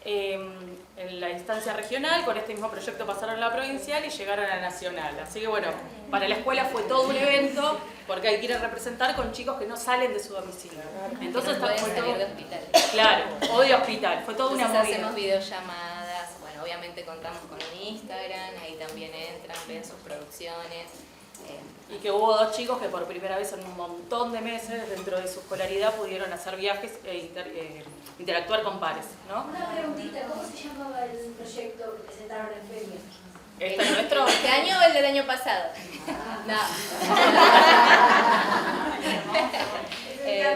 en la instancia regional. Con este mismo proyecto pasaron a la provincial y llegaron a la nacional. Así que bueno, para la escuela fue todo un evento, porque hay que ir a representar con chicos que no salen de su domicilio. Entonces no pueden fue salir todo, de hospital. claro, o de hospital, fue toda una Entonces movida. hacemos videollamadas, bueno, obviamente contamos con un Instagram, ahí también entran, ven sus producciones. Y que hubo 2 chicos que por primera vez en un montón de meses dentro de su escolaridad pudieron hacer viajes e interactuar con pares, ¿no? Una preguntita, ¿cómo se llamaba el proyecto que presentaron en feria? ¿Este es nuestro? ¿Este año o el del año pasado? No.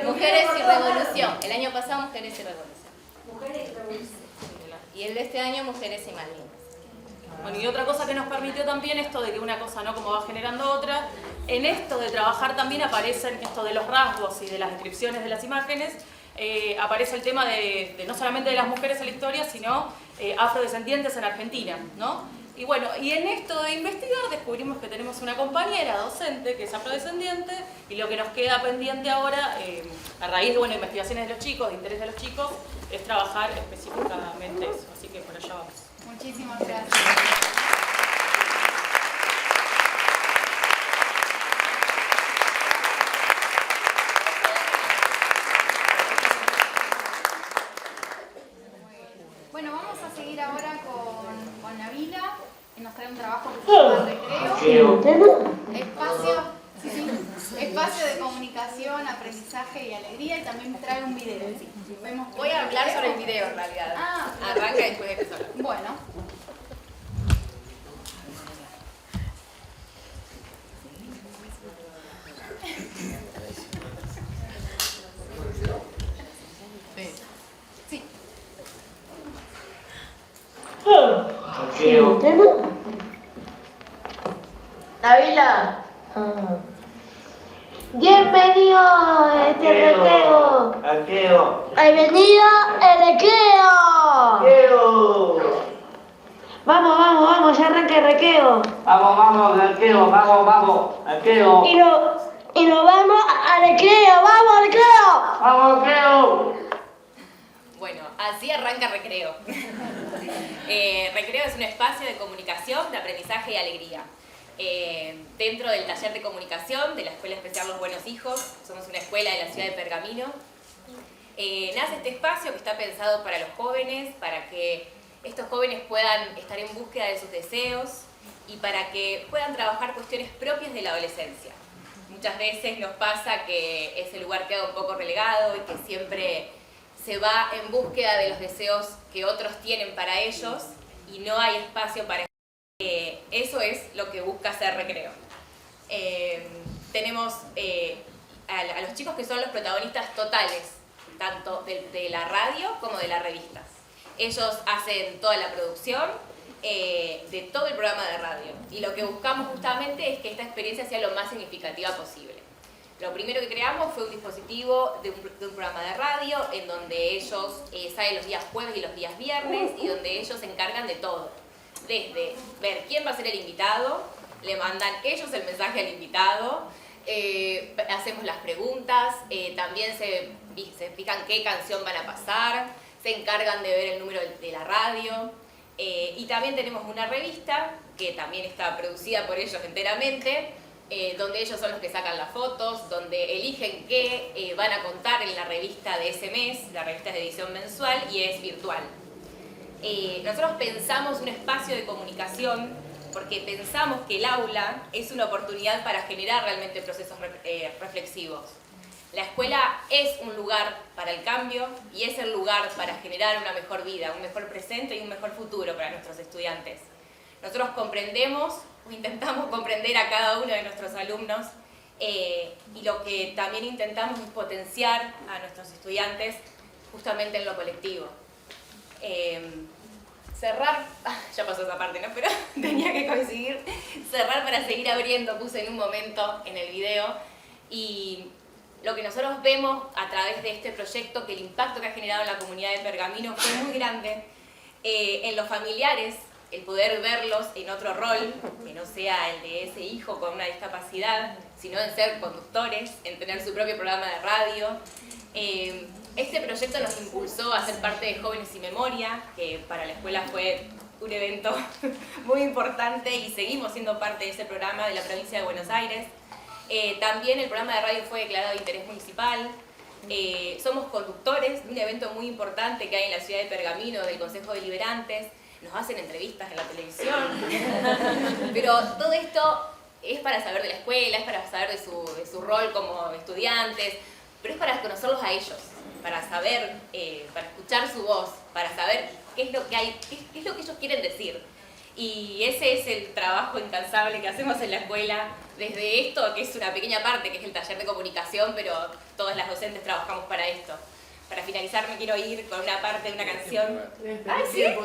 Mujeres y Revolución. El año pasado Mujeres y Revolución. Mujeres y Revolución. Y el de este año Mujeres y Malvinas. Bueno, y otra cosa que nos permitió también esto de que una cosa, ¿no?, como va generando otra, en esto de trabajar también aparecen esto de los rasgos y de las descripciones de las imágenes, aparece el tema de no solamente de las mujeres en la historia, sino afrodescendientes en Argentina, ¿no? Y bueno, y en esto de investigar descubrimos que tenemos una compañera docente que es afrodescendiente, y lo que nos queda pendiente ahora, a raíz de, bueno, investigaciones de los chicos, de interés de los chicos, es trabajar específicamente eso. Así que por allá vamos. Muchísimas gracias. Bueno, vamos a seguir ahora con Nabila, que nos trae un trabajo que se llama Recreo. Espacio de comunicación, aprendizaje y alegría, y también trae un video. Voy a hablar sobre el video en realidad. Arranca y después empezar. Bueno. Sí. Nabila. Bienvenido a este recreo. Bienvenido al recreo. Vamos, ya arranca el recreo. Vamos, recreo. Y nos vamos al recreo, Vamos, recreo. Bueno, así arranca Recreo. Recreo es un espacio de comunicación, de aprendizaje y alegría. Dentro del taller de comunicación de la Escuela Especial Los Buenos Hijos, somos una escuela de la ciudad de Pergamino, nace este espacio que está pensado para los jóvenes, para que estos jóvenes puedan estar en búsqueda de sus deseos y para que puedan trabajar cuestiones propias de la adolescencia. Muchas veces nos pasa que ese lugar queda un poco relegado y que siempre se va en búsqueda de los deseos que otros tienen para ellos y no hay espacio para eso es lo que busca hacer Recreo. Tenemos a los chicos que son los protagonistas totales, tanto de la radio como de las revistas. Ellos hacen toda la producción de todo el programa de radio y lo que buscamos justamente es que esta experiencia sea lo más significativa posible. Lo primero que creamos fue un dispositivo de un programa de radio en donde ellos salen los días jueves y los días viernes y donde ellos se encargan de todo. Desde ver quién va a ser el invitado, le mandan ellos el mensaje al invitado, hacemos las preguntas, también se fijan qué canción van a pasar, se encargan de ver el número de la radio y también tenemos una revista que también está producida por ellos enteramente, donde ellos son los que sacan las fotos, donde eligen qué van a contar en la revista de ese mes, la revista es de edición mensual y es virtual. Nosotros pensamos un espacio de comunicación porque pensamos que el aula es una oportunidad para generar realmente procesos reflexivos. La escuela es un lugar para el cambio y es el lugar para generar una mejor vida, un mejor presente y un mejor futuro para nuestros estudiantes. Nosotros comprendemos o intentamos comprender a cada uno de nuestros alumnos y lo que también intentamos es potenciar a nuestros estudiantes justamente en lo colectivo. cerrar, ya pasó esa parte, ¿no? Pero tenía que coincidir, cerrar para seguir abriendo, puse en un momento en el video, y lo que nosotros vemos a través de este proyecto, que el impacto que ha generado en la comunidad de Pergamino fue muy grande, en los familiares, el poder verlos en otro rol, que no sea el de ese hijo con una discapacidad, sino en ser conductores, en tener su propio programa de radio. Este proyecto nos impulsó a ser parte de Jóvenes y Memoria, que para la escuela fue un evento muy importante y seguimos siendo parte de ese programa de la provincia de Buenos Aires. También el programa de radio fue declarado de interés municipal. Somos conductores de un evento muy importante que hay en la ciudad de Pergamino, del Consejo Deliberantes. Nos hacen entrevistas en la televisión. Pero todo esto es para saber de la escuela, es para saber de su rol como estudiantes, pero es para conocerlos a ellos, para saber, para escuchar su voz, para saber qué es lo que hay, qué es lo que ellos quieren decir. Y ese es el trabajo incansable que hacemos en la escuela, desde esto, que es una pequeña parte, que es el taller de comunicación, pero todas las docentes trabajamos para esto. Para finalizar me quiero ir con una parte de una canción. ¡Ay, sí! Una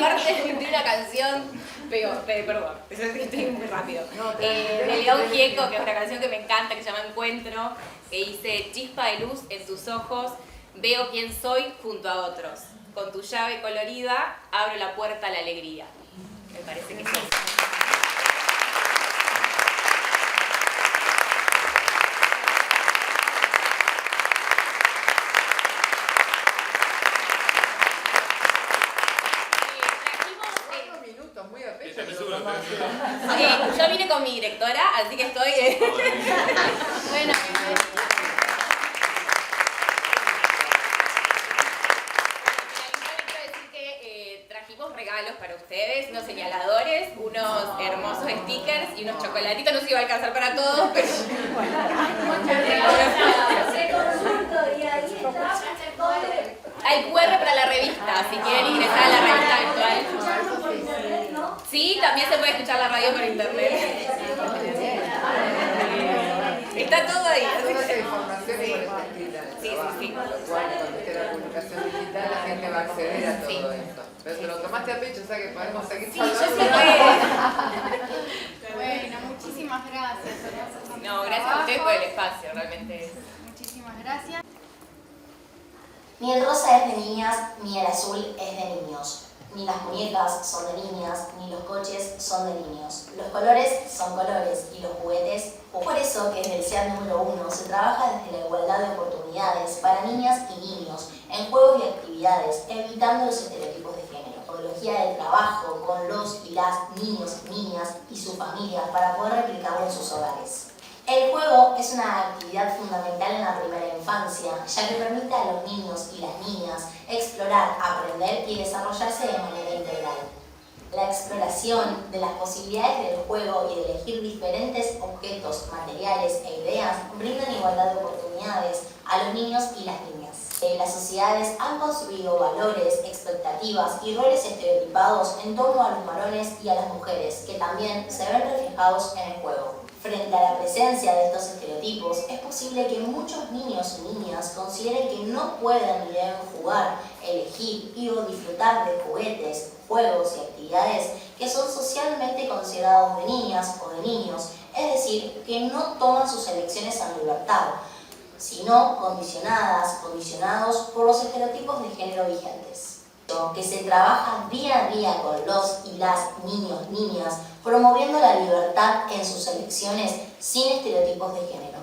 parte de una canción, perdón, estoy muy rápido. De León Gieco, que es una canción que me encanta, que se llama Encuentro, que dice: chispa de luz en tus ojos, veo quién soy junto a otros. Con tu llave colorida, abro la puerta a la alegría. Me parece que sí. Yo vine con mi directora, así que estoy... Bueno, trajimos regalos para ustedes, unos señaladores, unos hermosos stickers y unos chocolatitos. No sé si va a alcanzar para todos, pero... Hay QR para la revista, si quieren ingresar a la revista virtual. Sí, también se puede escuchar la radio por internet. Está todo ahí. Toda esa información es Sí. Cuando esté la comunicación digital, la gente va a acceder a todo esto. Pero te lo tomaste a pecho, o sea que podemos seguir hablando. Bueno, muchísimas gracias. No, gracias a ustedes por el espacio, realmente. Muchísimas gracias. Ni el rosa es de niñas, ni el azul es de niños. Ni las muñecas son de niñas, ni los coches son de niños. Los colores son colores y los juguetes. Por eso que desde el CEAD número 1 se trabaja desde la igualdad de oportunidades para niñas y niños en juegos y actividades, evitando los estereotipos de género. Metodología de trabajo con los y las niños, niñas y sus familias para poder replicarlo en sus hogares. El juego es una actividad fundamental en la primera infancia, ya que permite a los niños y las niñas explorar, aprender y desarrollarse de manera integral. La exploración de las posibilidades del juego y de elegir diferentes objetos, materiales e ideas brindan igualdad de oportunidades a los niños y las niñas. Las sociedades han construido valores, expectativas y roles estereotipados en torno a los varones y a las mujeres, que también se ven reflejados en el juego. Frente a la presencia de estos estereotipos, es posible que muchos niños y niñas consideren que no pueden ni deben jugar, elegir y o disfrutar de juguetes, juegos y actividades que son socialmente considerados de niñas o de niños, es decir, que no toman sus elecciones en libertad, sino condicionados por los estereotipos de género vigentes. Que se trabaja día a día con los y las niños, niñas, promoviendo la libertad en sus elecciones sin estereotipos de género.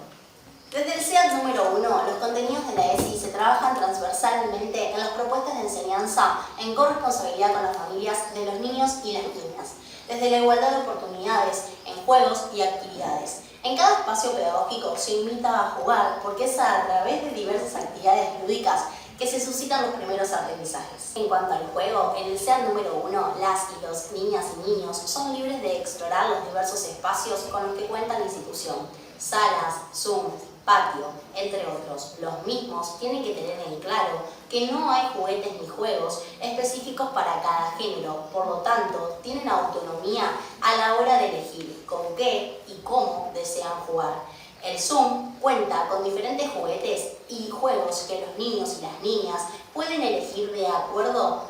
Desde el CEAD número 1, los contenidos de la ESI se trabajan transversalmente en las propuestas de enseñanza en corresponsabilidad con las familias de los niños y las niñas, desde la igualdad de oportunidades en juegos y actividades. En cada espacio pedagógico se invita a jugar porque es a través de diversas actividades lúdicas que se suscitan los primeros aprendizajes. En cuanto al juego, en el CEAD número 1, las y los niñas y niños son libres de explorar los diversos espacios con los que cuenta la institución. Salas, Zoom, patio, entre otros. Los mismos tienen que tener en claro que no hay juguetes ni juegos específicos para cada género, por lo tanto, tienen autonomía a la hora de elegir con qué y cómo desean jugar. El Zoom cuenta con diferentes juguetes y juegos que los niños y las niñas pueden elegir de acuerdo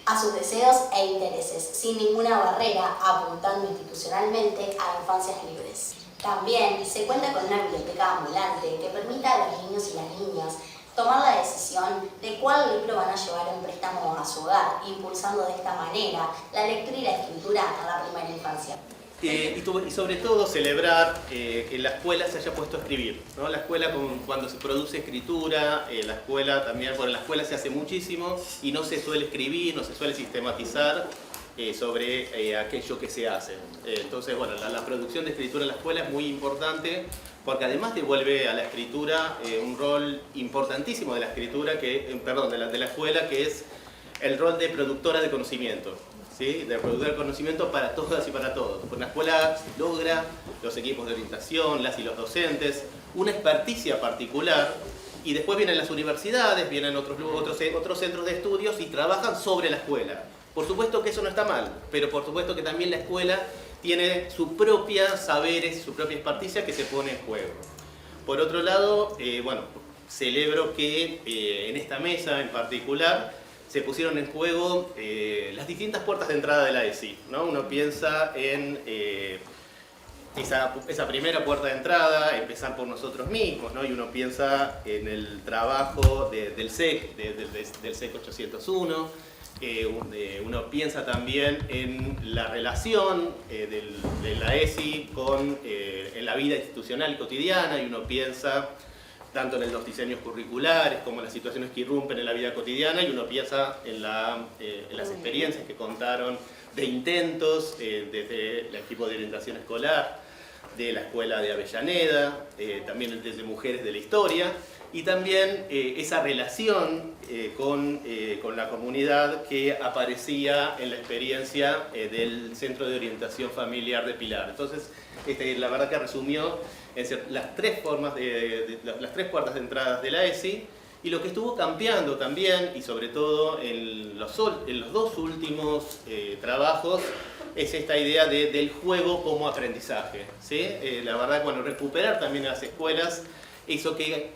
a sus deseos e intereses, sin ninguna barrera, apuntando institucionalmente a infancias libres. También se cuenta con una biblioteca ambulante que permita a los niños y las niñas tomar la decisión de cuál libro van a llevar en préstamo a su hogar, impulsando de esta manera la lectura y la escritura en la primera infancia. Y sobre todo celebrar que en la escuela se haya puesto a escribir, ¿no? La escuela, cuando se produce escritura, la escuela también, bueno, en la escuela se hace muchísimo y no se suele escribir, no se suele sistematizar sobre aquello que se hace. Entonces, bueno, la producción de escritura en la escuela es muy importante porque además devuelve a la escritura un rol importantísimo de la escritura, de la escuela, que es el rol de productora de conocimiento. ¿Sí? De producir conocimiento para todas y para todos. Una escuela logra, los equipos de orientación, las y los docentes, una experticia particular, y después vienen las universidades, vienen otros centros de estudios y trabajan sobre la escuela. Por supuesto que eso no está mal, pero por supuesto que también la escuela tiene sus propios saberes, su propia experticia que se pone en juego. Por otro lado, bueno, celebro que en esta mesa en particular se pusieron en juego las distintas puertas de entrada de la ESI, ¿no? Uno piensa en esa primera puerta de entrada, empezar por nosotros mismos, ¿no? Y uno piensa en el trabajo del SEC, del SEC 801, uno piensa también en la relación de la ESI en la vida institucional y cotidiana, y uno piensa tanto en los diseños curriculares como en las situaciones que irrumpen en la vida cotidiana, y uno piensa en las experiencias que contaron de intentos desde el equipo de orientación escolar, de la escuela de Avellaneda, también desde Mujeres de la Historia, y también esa relación con la comunidad que aparecía en la experiencia del Centro de Orientación Familiar de Pilar. Entonces, la verdad que resumió las tres puertas de entrada de la ESI, y lo que estuvo cambiando también, y sobre todo en los dos últimos trabajos, es esta idea del juego como aprendizaje, ¿sí? La verdad, bueno, recuperar también en las escuelas eso que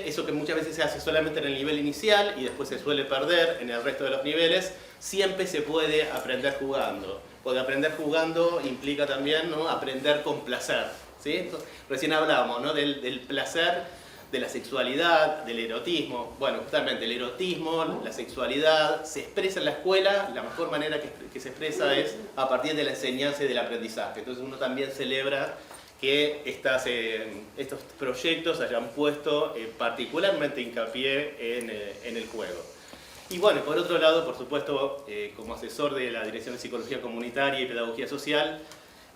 eso que muchas veces se hace solamente en el nivel inicial y después se suele perder en el resto de los niveles, siempre se puede aprender jugando. Porque aprender jugando implica también, ¿no?, aprender con placer, ¿sí? Entonces, recién hablábamos, ¿no?, del placer, de la sexualidad, del erotismo. Bueno, justamente el erotismo, la sexualidad, se expresa en la escuela. La mejor manera que se expresa es a partir de la enseñanza y del aprendizaje. Entonces uno también celebra que estos proyectos hayan puesto particularmente hincapié en el juego. Y bueno, por otro lado, por supuesto, como asesor de la Dirección de Psicología Comunitaria y Pedagogía Social,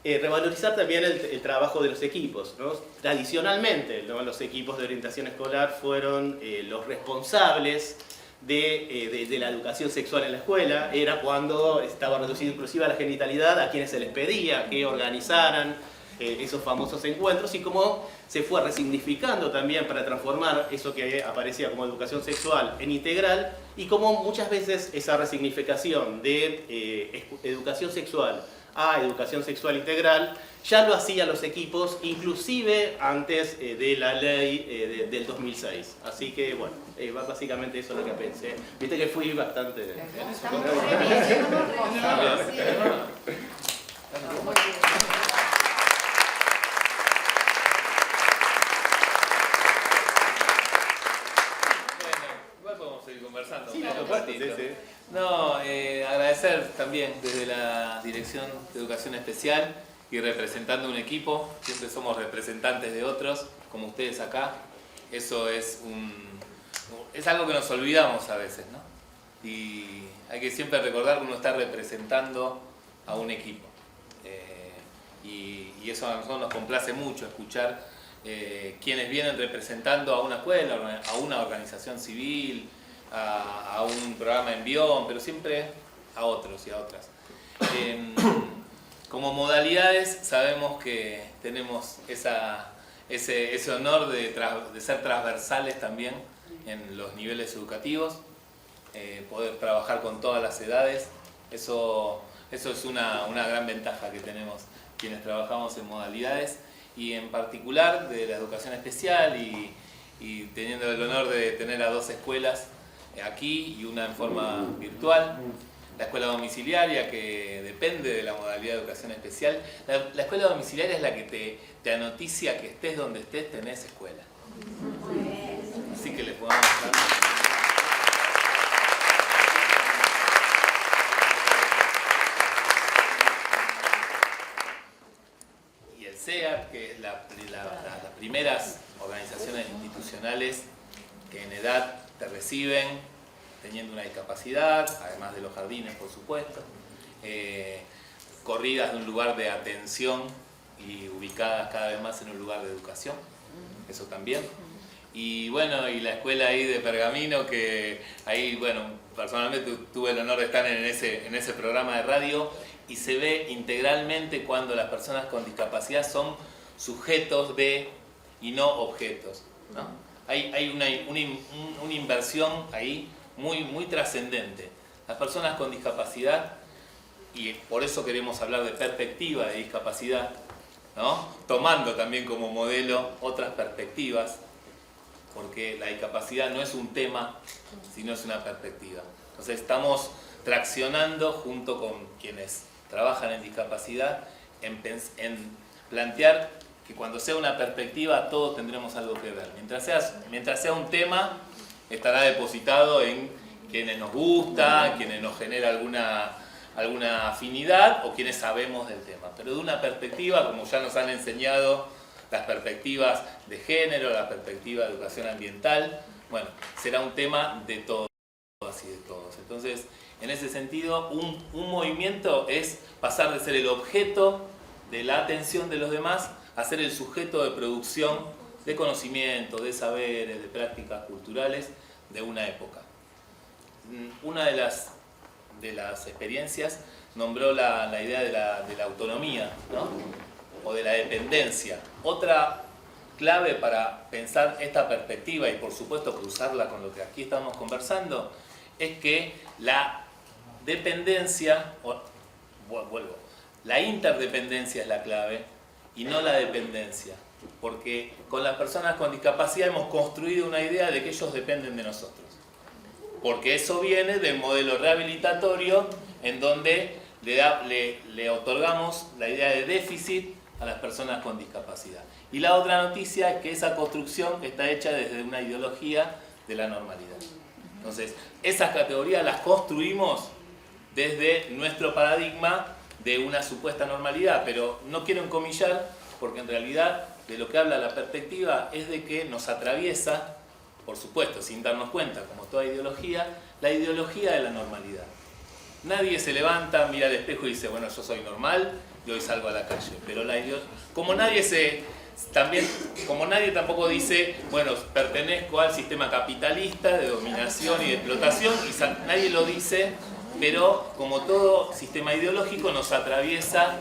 revalorizar también el trabajo de los equipos, ¿no? Tradicionalmente, ¿no?, los equipos de orientación escolar fueron los responsables de la educación sexual en la escuela. Era cuando estaba reducido inclusive a la genitalidad a quienes se les pedía que organizaran esos famosos encuentros, y cómo se fue resignificando también para transformar eso que aparecía como educación sexual en integral, y cómo muchas veces esa resignificación de educación sexual a educación sexual integral ya lo hacían los equipos, inclusive antes de la ley del 2006. Así que bueno, básicamente eso es lo que pensé. Viste que fui bastante... Conversando. Sí, sí. No, agradecer también desde la Dirección de Educación Especial y representando un equipo. Siempre somos representantes de otros, como ustedes acá. Eso es algo que nos olvidamos a veces, ¿no? Y hay que siempre recordar que uno está representando a un equipo. Y eso a nosotros nos complace mucho, escuchar quienes vienen representando a una escuela, a una organización civil, a un programa en Bion, pero siempre a otros y a otras. Como modalidades sabemos que tenemos ese honor de ser transversales también en los niveles educativos, poder trabajar con todas las edades. Eso es una gran ventaja que tenemos quienes trabajamos en modalidades, y en particular de la educación especial, y teniendo el honor de tener a dos escuelas aquí y una en forma virtual. La escuela domiciliaria, que depende de la modalidad de educación especial. La escuela domiciliaria es la que te anoticia que estés donde estés, tenés escuela. Así que les podemos dar. Y el SEAT, que es las primeras organizaciones institucionales que en edad te reciben teniendo una discapacidad, además de los jardines, por supuesto, corridas de un lugar de atención y ubicadas cada vez más en un lugar de educación, eso también. Y bueno, y la escuela ahí de Pergamino, que ahí, bueno, personalmente tuve el honor de estar en ese programa de radio, y se ve integralmente cuando las personas con discapacidad son sujetos de y no objetos, ¿no? Hay una inversión ahí muy trascendente. Las personas con discapacidad, y por eso queremos hablar de perspectiva de discapacidad, ¿no? Tomando también como modelo otras perspectivas, porque la discapacidad no es un tema, sino es una perspectiva. Entonces estamos traccionando junto con quienes trabajan en discapacidad en plantear que cuando sea una perspectiva todos tendremos algo que ver. Mientras sea un tema, estará depositado en quienes nos gusta, quienes nos genera alguna afinidad o quienes sabemos del tema. Pero de una perspectiva, como ya nos han enseñado las perspectivas de género, la perspectiva de educación ambiental, bueno, será un tema de todos y de todos. Entonces, en ese sentido, un movimiento es pasar de ser el objeto de la atención de los demás a ser el sujeto de producción de conocimiento, de saberes, de prácticas culturales de una época. Una de las experiencias nombró la idea de la autonomía, ¿no? O de la dependencia. Otra clave para pensar esta perspectiva y por supuesto cruzarla con lo que aquí estamos conversando es que la dependencia, la interdependencia es la clave y no la dependencia, porque con las personas con discapacidad hemos construido una idea de que ellos dependen de nosotros, porque eso viene del modelo rehabilitatorio en donde le otorgamos la idea de déficit a las personas con discapacidad. Y la otra noticia es que esa construcción está hecha desde una ideología de la normalidad. Entonces, esas categorías las construimos desde nuestro paradigma de una supuesta normalidad, pero no quiero encomillar porque en realidad de lo que habla la perspectiva es de que nos atraviesa, por supuesto, sin darnos cuenta, como toda ideología, la ideología de la normalidad. Nadie se levanta, mira al espejo y dice, bueno, yo soy normal y hoy salgo a la calle. Pero como nadie tampoco dice, bueno, pertenezco al sistema capitalista de dominación y de explotación, y nadie lo dice, pero como todo sistema ideológico nos atraviesa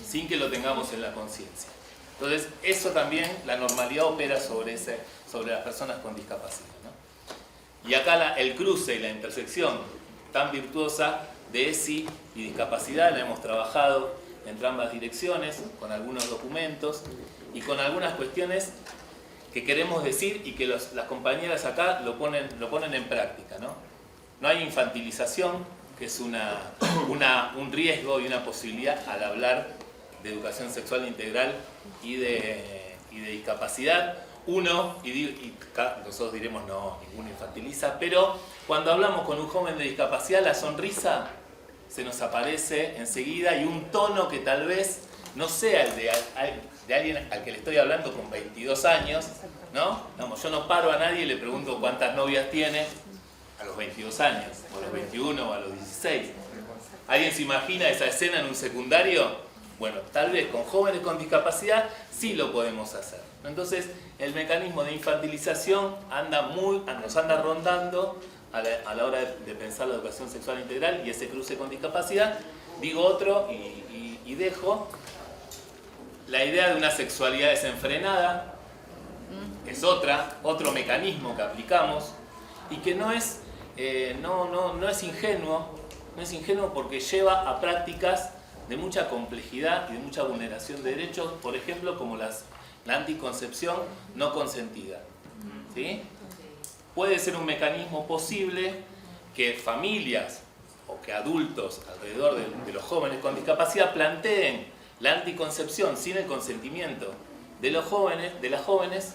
sin que lo tengamos en la conciencia. Entonces, eso también, la normalidad opera sobre las personas con discapacidad, ¿no? Y acá el cruce y la intersección tan virtuosa de ESI y discapacidad la hemos trabajado entre ambas direcciones, con algunos documentos y con algunas cuestiones que queremos decir y que las compañeras acá lo ponen en práctica, ¿no? No hay infantilización, que es un riesgo y una posibilidad al hablar de educación sexual integral y de discapacidad. Nosotros diremos no, ninguno infantiliza, pero cuando hablamos con un joven de discapacidad, la sonrisa se nos aparece enseguida y un tono que tal vez no sea el de alguien al que le estoy hablando con 22 años, ¿no? Vamos, yo no paro a nadie y le pregunto cuántas novias tiene a los 22 años, o a los 21 o a los 16. ¿Alguien se imagina esa escena en un secundario? Bueno, tal vez con jóvenes con discapacidad sí lo podemos hacer. Entonces, el mecanismo de infantilización nos anda rondando a la hora de pensar la educación sexual integral y ese cruce con discapacidad. Digo otro y dejo. La idea de una sexualidad desenfrenada es otro mecanismo que aplicamos y que no es ingenuo porque lleva a prácticas de mucha complejidad y de mucha vulneración de derechos, por ejemplo, como la anticoncepción no consentida, ¿sí? puede ser un mecanismo posible que familias o que adultos alrededor de los jóvenes con discapacidad planteen la anticoncepción sin el consentimiento de los jóvenes, de las jóvenes,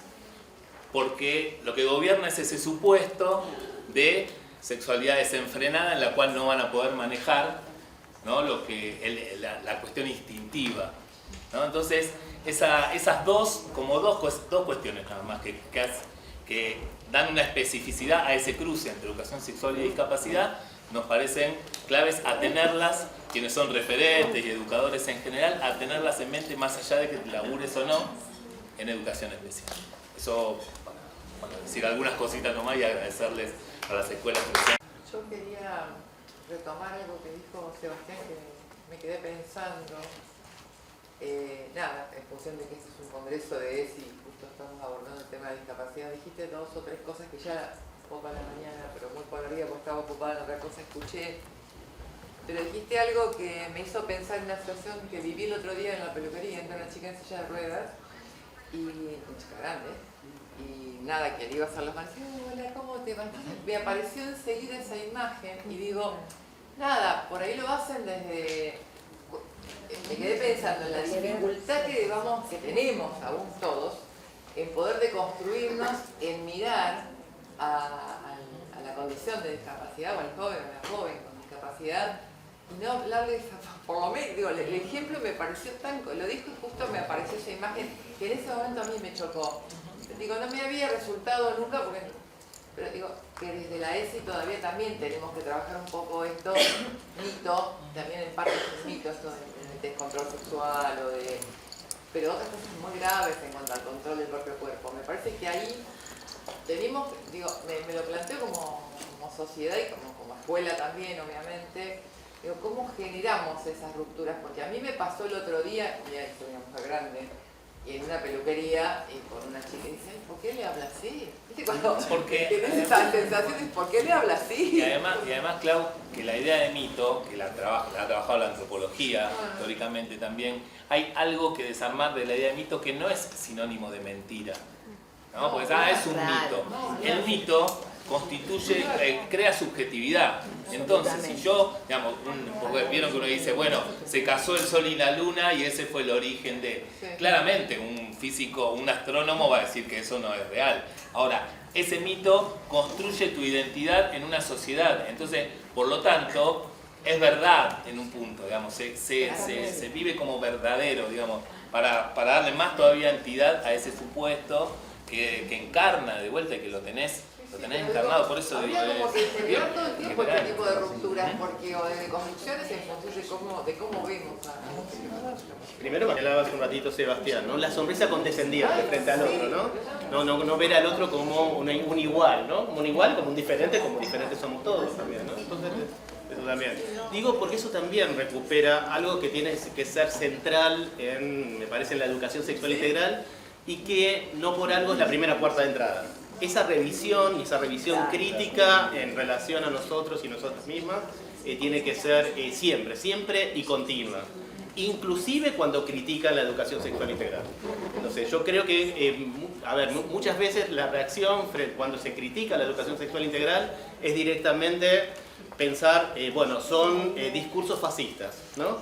porque lo que gobierna es ese supuesto de sexualidad desenfrenada en la cual no van a poder manejar, ¿no?, la cuestión instintiva, ¿no? Entonces, esas dos cuestiones nada más que dan una especificidad a ese cruce entre educación sexual y discapacidad, nos parecen claves a tenerlas, quienes son referentes y educadores en general, a tenerlas en mente más allá de que labures o no en educación especial. Eso, para decir algunas cositas nomás y agradecerles a las escuelas que... Yo quería retomar algo que dijo Sebastián, que me quedé pensando. Nada, en función de que este es un congreso de ESI y justo estamos abordando el tema de discapacidad, dijiste 2 o 3 cosas que ya poco a la mañana, pero muy por arriba porque estaba ocupada en otra cosa, escuché. Pero dijiste algo que me hizo pensar en una situación que viví el otro día en la peluquería. Entra una chica en silla de ruedas, y una chica grande, y nada, que le iba a hacer las manos, hola, ¿cómo te va? Entonces me apareció enseguida esa imagen y digo, nada, por ahí lo hacen desde... Me quedé pensando en la dificultad que tenemos aún todos en poder deconstruirnos, en mirar a la condición de discapacidad, o al joven o a la joven con discapacidad, y no hablarles, por lo menos, digo, el ejemplo me pareció tan, lo dijo y justo me apareció esa imagen que en ese momento a mí me chocó. Digo, no me había resultado nunca, porque, pero digo, que desde la ESI todavía también tenemos que trabajar un poco esto, mito, también en parte es un mito esto del descontrol sexual, pero otras cosas muy graves en cuanto al control del propio cuerpo. Me parece que ahí tenemos, digo, me lo planteo como sociedad y como escuela también, obviamente. Digo, ¿cómo generamos esas rupturas? Porque a mí me pasó el otro día, ya soy una mujer grande, y en una peluquería, y con una chica, y dice, ¿por qué le habla así? ¿Viste? Cuando tenés esa sensación, ¿por qué le habla así? Y además, Clau, que la idea de mito, que la ha trabajado la antropología, históricamente también, hay algo que desarmar de la idea de mito que no es sinónimo de mentira, ¿no? Porque es un mito. El mito constituye, crea subjetividad. Entonces, si yo, digamos, porque vieron que uno dice, bueno, se casó el sol y la luna y ese fue el origen de... Claramente, un físico, un astrónomo va a decir que eso no es real. Ahora, ese mito construye tu identidad en una sociedad. Entonces, por lo tanto, es verdad en un punto, digamos, se vive como verdadero, digamos, para darle más todavía entidad a ese supuesto que encarna de vuelta y que lo tenés encarnado. Por eso digo, como que se vio todo el tiempo este tipo de rupturas, porque, o de construcciones en función de cómo vemos Primero, que hablaba hace un ratito Sebastián, ¿no? La sonrisa condescendiente frente al otro, ¿no? No ver al otro como un igual, ¿no? Como un igual, como un diferente, como diferentes somos todos también, ¿no? Entonces, eso también. Digo porque eso también recupera algo que tiene que ser central me parece, en la educación sexual integral, y que no por algo es la primera puerta de entrada. Esa revisión y esa revisión crítica en relación a nosotros y nosotras mismas tiene que ser siempre y continua. Inclusive cuando critican la educación sexual integral. Entonces, yo creo que, muchas veces la reacción cuando se critica la educación sexual integral es directamente pensar, son discursos fascistas, ¿no?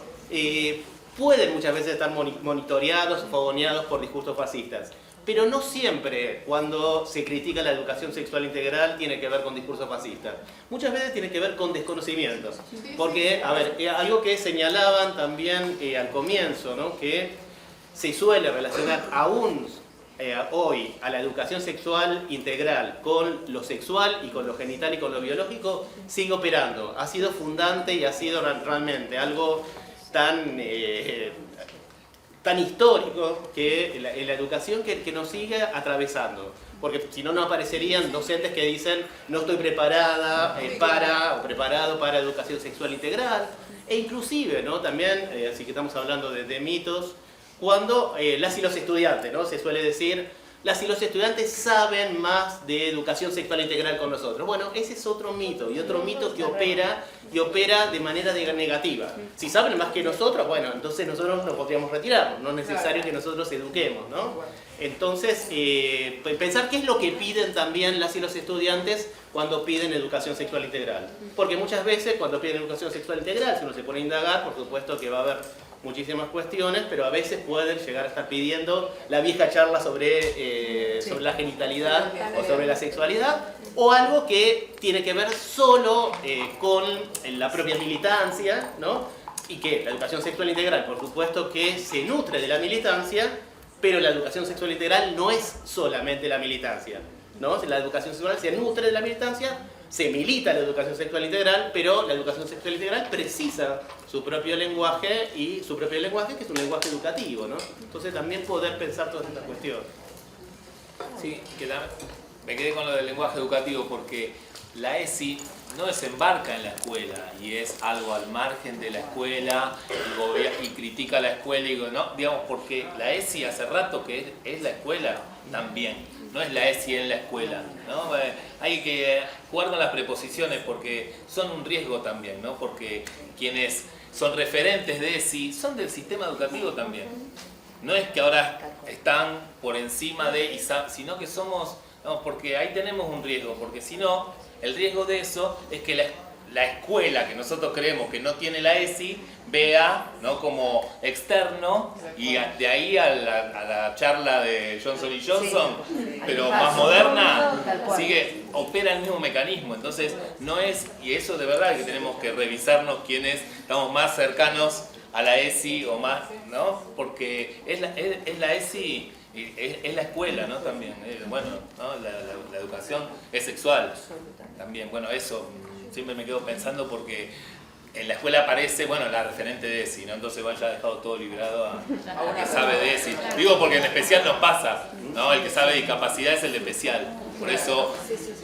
Pueden muchas veces estar monitoreados o fogoneados por discursos fascistas. Pero no siempre cuando se critica la educación sexual integral tiene que ver con discursos fascistas. Muchas veces tiene que ver con desconocimientos. Porque, algo que señalaban también al comienzo, ¿no? Que se suele relacionar aún hoy a la educación sexual integral con lo sexual y con lo genital y con lo biológico, sigue operando. Ha sido fundante y ha sido realmente algo tan histórico que la educación que nos sigue atravesando, porque si no aparecerían docentes que dicen no estoy preparada o preparado para educación sexual integral, e inclusive, ¿no? También, así que estamos hablando de mitos, cuando las y los estudiantes, ¿no? Se suele decir, las y los estudiantes saben más de educación sexual integral con nosotros. Bueno, ese es otro mito, y otro mito que opera de manera negativa. Si saben más que nosotros, bueno, entonces nosotros nos podríamos retirarnos, no es necesario que nosotros eduquemos, ¿no? Entonces, pensar qué es lo que piden también las y los estudiantes cuando piden educación sexual integral. Porque muchas veces cuando piden educación sexual integral, si uno se pone a indagar, por supuesto que va a haber muchísimas cuestiones, pero a veces pueden llegar a estar pidiendo la vieja charla sobre la genitalidad o sobre la sexualidad, o algo que tiene que ver solo con la propia militancia, ¿no? Y que la educación sexual integral, por supuesto que se nutre de la militancia, pero la educación sexual integral no es solamente la militancia, ¿no? La educación sexual se nutre de la militancia, se milita la educación sexual integral, pero la educación sexual integral precisa su propio lenguaje, y su propio lenguaje que es un lenguaje educativo, ¿no? Entonces también poder pensar todas estas cuestiones. Sí, me quedé con lo del lenguaje educativo porque la ESI no desembarca en la escuela y es algo al margen de la escuela y critica la escuela y no, digamos, porque la ESI hace rato que es la escuela también. No es la ESI en la escuela, ¿no? Hay que jugar con las preposiciones porque son un riesgo también, ¿no? Porque quienes son referentes de ESI son del sistema educativo también. No es que ahora están por encima de, sino que somos, no, porque ahí tenemos un riesgo, porque si no, el riesgo de eso es que la escuela que nosotros creemos que no tiene la ESI vea, ¿no?, como externo, y de ahí a la charla de Johnson & Johnson, pero más moderna, opera el mismo mecanismo. Entonces no es, y eso de verdad que tenemos que revisarnos quienes estamos más cercanos a la ESI o más, ¿no? Porque es la ESI, es la escuela, ¿no? También, bueno, ¿no? La educación es sexual también. Bueno, eso siempre me quedo pensando porque en la escuela aparece, bueno, la referente de ESI, ¿no? Entonces ya ha dejado todo librado a el que sabe de ESI. Digo porque en especial nos pasa, ¿no? El que sabe de discapacidad es el de especial. Por eso,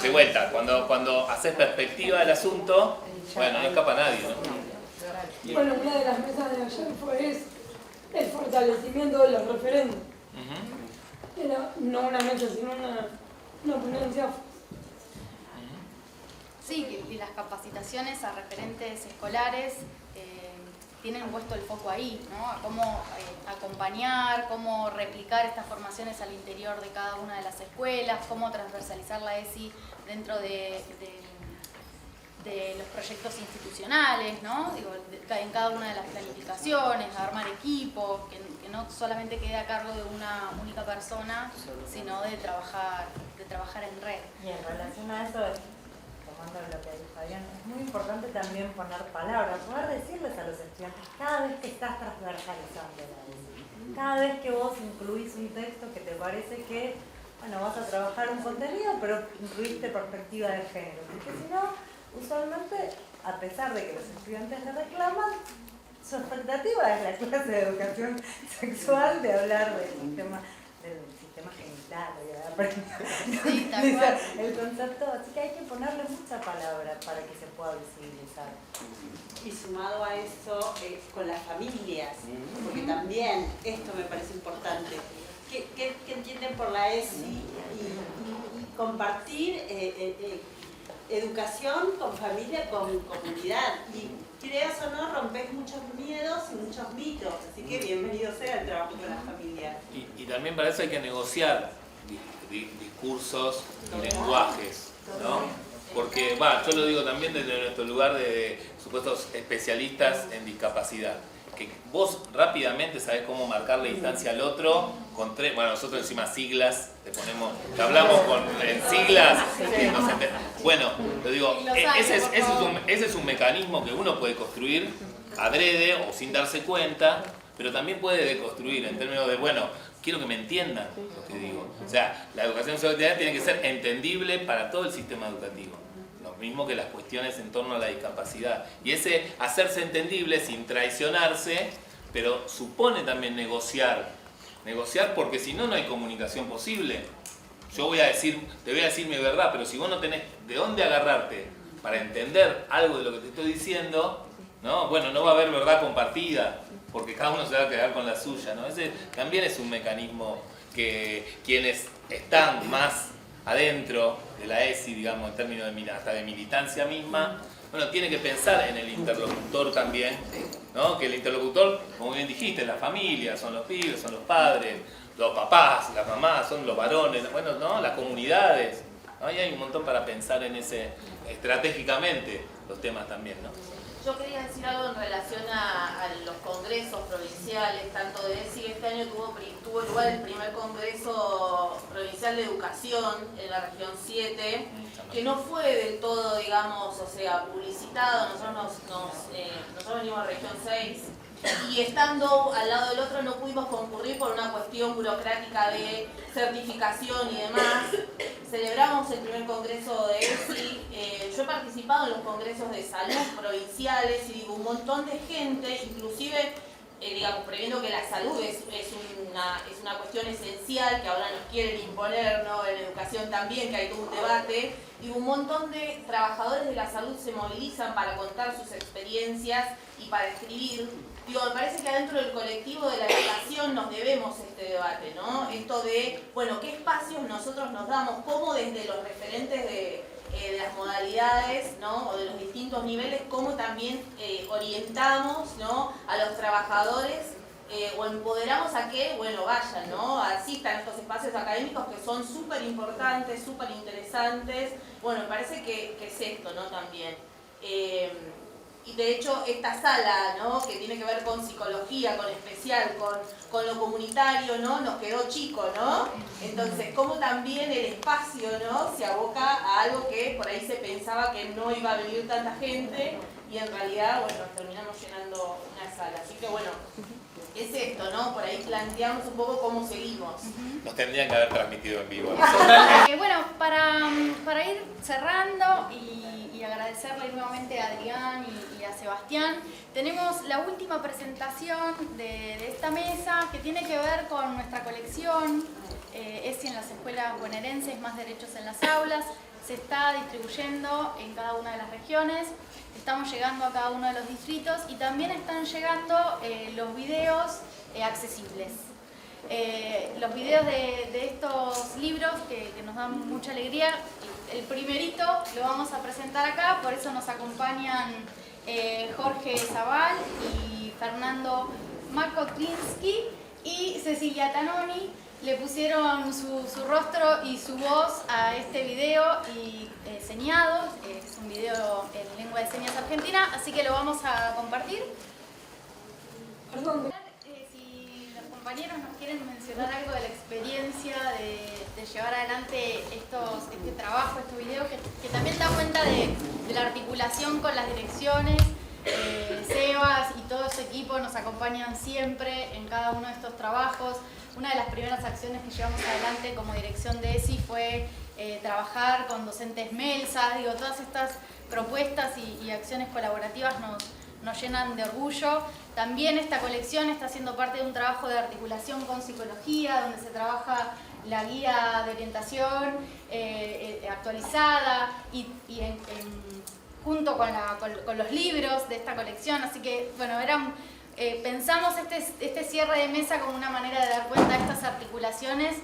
de vuelta, cuando haces perspectiva del asunto, bueno, no escapa nadie, ¿no? Bueno, una de las mesas de ayer fue el fortalecimiento de los referentes. Era no una mesa, sino una ponencia. Sí, y las capacitaciones a referentes escolares tienen puesto el foco ahí, ¿no? A cómo acompañar, cómo replicar estas formaciones al interior de cada una de las escuelas, cómo transversalizar la ESI dentro de los proyectos institucionales, ¿no? Digo, en cada una de las planificaciones, armar equipos, que no solamente quede a cargo de una única persona, sino de trabajar en red. Y en relación a eso, tomando lo que dijo Adrián, es muy importante también poner palabras, poder decirles a los estudiantes cada vez que estás transversalizando la ESI, cada vez que vos incluís un texto que te parece que, bueno, vas a trabajar un contenido, pero incluiste perspectiva de género, porque si no, usualmente, a pesar de que los estudiantes le reclaman, su expectativa es la clase de educación sexual, de hablar del sistema genital, sí, tal cual. el concepto, así que hay que ponerle mucha palabra para que se pueda visibilizar. Y sumado a eso, con las familias, porque también esto me parece importante. ¿Qué entienden por la ESI? Y compartir educación con familia, con comunidad. Y creas o no, rompes muchos miedos y muchos mitos. Así que bienvenido sea el trabajo con las familias. Y también para eso hay que negociar discursos y lenguajes, ¿no? Porque, yo lo digo también desde nuestro lugar de supuestos especialistas en discapacidad. Que vos rápidamente sabés cómo marcar la distancia al otro con bueno, nosotros encima siglas, te hablamos en siglas, bueno, lo digo, ese es un mecanismo que uno puede construir adrede o sin darse cuenta, pero también puede deconstruir en términos de, bueno, quiero que me entiendan lo que digo. O sea, la educación sexual tiene que ser entendible para todo el sistema educativo. Lo mismo que las cuestiones en torno a la discapacidad. Y ese hacerse entendible sin traicionarse, pero supone también negociar. Negociar porque si no, no hay comunicación posible. Yo te voy a decir mi verdad, pero si vos no tenés de dónde agarrarte para entender algo de lo que te estoy diciendo, ¿no? Bueno, no va a haber verdad compartida, porque cada uno se va a quedar con la suya, ¿no? Ese también es un mecanismo que quienes están más adentro de la ESI, digamos, en términos de, hasta de militancia misma, bueno, tiene que pensar en el interlocutor también, ¿no? Que el interlocutor, como bien dijiste, la familia, son los pibes, son los padres, los papás, las mamás, son los varones, bueno, ¿no? Las comunidades, ¿no? Y hay un montón para pensar en ese, estratégicamente, los temas también, ¿no? Yo quería decir algo en relación a los congresos provinciales, tanto de ESI. Este año tuvo lugar el primer congreso provincial de educación en la región 7, que no fue del todo, digamos, o sea, publicitado. Nosotros venimos de región 6 y estando al lado del otro no pudimos concurrir por una cuestión burocrática de certificación y demás. Celebramos el primer congreso de ESI. Yo he participado en los congresos de salud provinciales y digo, un montón de gente, inclusive, digamos, previendo que la salud es una cuestión esencial que ahora nos quieren imponer, ¿no? En educación también, que hay todo un debate. Y un montón de trabajadores de la salud se movilizan para contar sus experiencias y para escribir. Digo, me parece que adentro del colectivo de la educación nos debemos este debate, ¿no? Esto de, bueno, qué espacios nosotros nos damos, cómo desde los referentes de las modalidades, ¿no? O de los distintos niveles, cómo también orientamos, ¿no? A los trabajadores o empoderamos a que, bueno, vayan, ¿no? Asistan a estos espacios académicos que son súper importantes, súper interesantes. Bueno, me parece que es esto, ¿no? También. Y de hecho esta sala, ¿no? Que tiene que ver con psicología, con especial, con lo comunitario, ¿no? Nos quedó chico, ¿no? Entonces, cómo también el espacio, ¿no? Se aboca a algo que por ahí se pensaba que no iba a venir tanta gente y en realidad, bueno, nos terminamos llenando una sala. Así que bueno, es esto, ¿no? Por ahí planteamos un poco cómo seguimos. Nos tendrían que haber transmitido en vivo. Bueno, para ir cerrando y agradecerle nuevamente a Adrián y a Sebastián, tenemos la última presentación de esta mesa que tiene que ver con nuestra colección ESI en las escuelas bonaerenses, más derechos en las aulas. Se está distribuyendo en cada una de las regiones, estamos llegando a cada uno de los distritos y también están llegando los videos accesibles. Los videos de estos libros que nos dan mucha alegría. El primerito lo vamos a presentar acá, por eso nos acompañan Jorge Zabal y Fernando Makotlinsky y Cecilia Tanoni. Le pusieron su rostro y su voz a este video y señado. Es un video en lengua de señas argentina, así que lo vamos a compartir. Perdón. Si los compañeros nos quieren mencionar algo de la experiencia de llevar adelante este trabajo, estos videos, que también da cuenta de la articulación con las direcciones. Sebas y todo su equipo nos acompañan siempre en cada uno de estos trabajos. Una de las primeras acciones que llevamos adelante como dirección de ESI fue trabajar con docentes MELSA. Digo, todas estas propuestas y acciones colaborativas nos llenan de orgullo. También esta colección está siendo parte de un trabajo de articulación con psicología, donde se trabaja la guía de orientación actualizada y junto con los libros de esta colección. Así que, bueno, pensamos este cierre de mesa como una manera de dar cuenta de estas articulaciones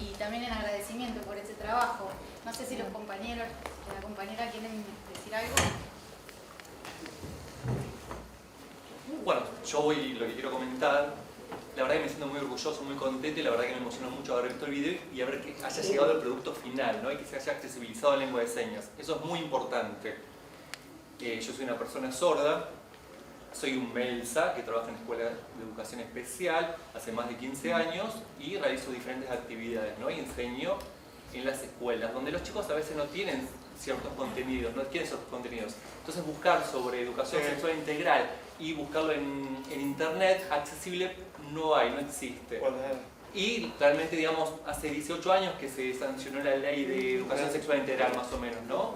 y también en agradecimiento por ese trabajo. No sé si los compañeros o la compañera quieren decir algo. Bueno, yo voy lo que quiero comentar. La verdad que me siento muy orgulloso, muy contento y la verdad que me emocionó mucho haber visto el video y haber que haya llegado el producto final, ¿no? Y que se haya accesibilizado en lengua de señas. Eso es muy importante. Yo soy una persona sorda, soy un MELSA que trabaja en escuela de educación especial hace más de 15 años y realizo diferentes actividades, ¿no? Y enseño en las escuelas, donde los chicos a veces no tienen ciertos contenidos, no adquieren ciertos contenidos. Entonces buscar sobre educación sexual integral y buscarlo en internet accesible no existe. Y realmente, digamos, hace 18 años que se sancionó la ley de educación sexual integral más o menos, ¿no?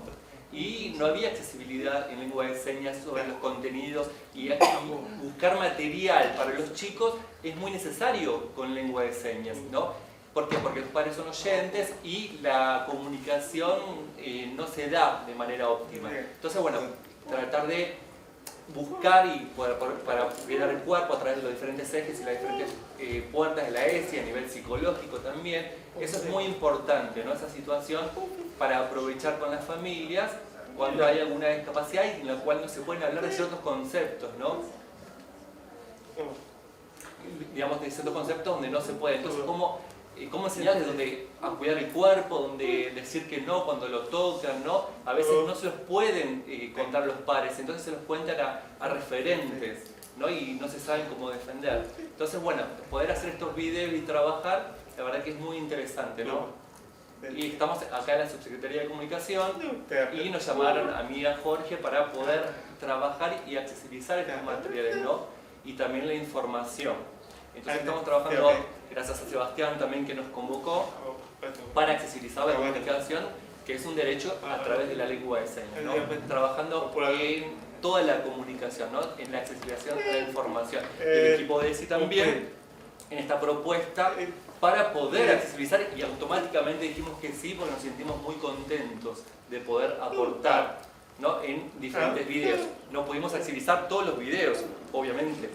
Y no había accesibilidad en lengua de señas sobre los contenidos y buscar material para los chicos es muy necesario con lengua de señas, ¿no? ¿Por qué? Porque los padres son oyentes y la comunicación no se da de manera óptima. Entonces, bueno, tratar de buscar y para cuidar el cuerpo a través de los diferentes ejes y las diferentes puertas de la ESI a nivel psicológico también. Eso es muy importante, ¿no? Esa situación para aprovechar con las familias cuando hay alguna discapacidad y en la cual no se pueden hablar de ciertos conceptos, ¿no? Digamos, de ciertos conceptos donde no se puede. Entonces, ¿cómo enseñarles dónde a cuidar el cuerpo, dónde decir que no cuando lo tocan, ¿no? A veces no se los pueden contar los pares, entonces se los cuentan a referentes, ¿no? Y no se saben cómo defender. Entonces, bueno, poder hacer estos videos y trabajar, la verdad que es muy interesante, ¿no? Y estamos acá en la Subsecretaría de Comunicación y nos llamaron a mí y a Jorge para poder trabajar y accesibilizar estos materiales, ¿no? Y también la información. Entonces estamos trabajando, gracias a Sebastián también que nos convocó, para accesibilizar la comunicación, que es un derecho a través de la lengua de señas, ¿no? Trabajando en toda la comunicación, ¿no? En la accesibilización de la información. El equipo de ESI también, en esta propuesta, para poder accesibilizar, y automáticamente dijimos que sí, porque nos sentimos muy contentos de poder aportar, ¿no? En diferentes videos. No pudimos accesibilizar todos los videos, obviamente.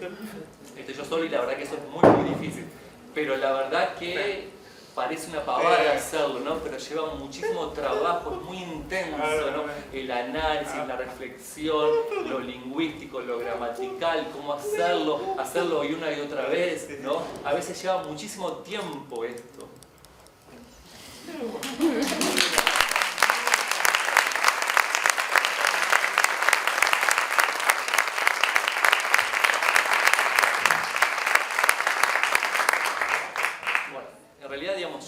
Yo solo, y la verdad que eso es muy difícil. Pero la verdad que parece una pavada hacerlo, ¿no? Pero lleva muchísimo trabajo, es muy intenso, ¿no? El análisis, la reflexión, lo lingüístico, lo gramatical, cómo hacerlo y una y otra vez, ¿no? A veces lleva muchísimo tiempo esto.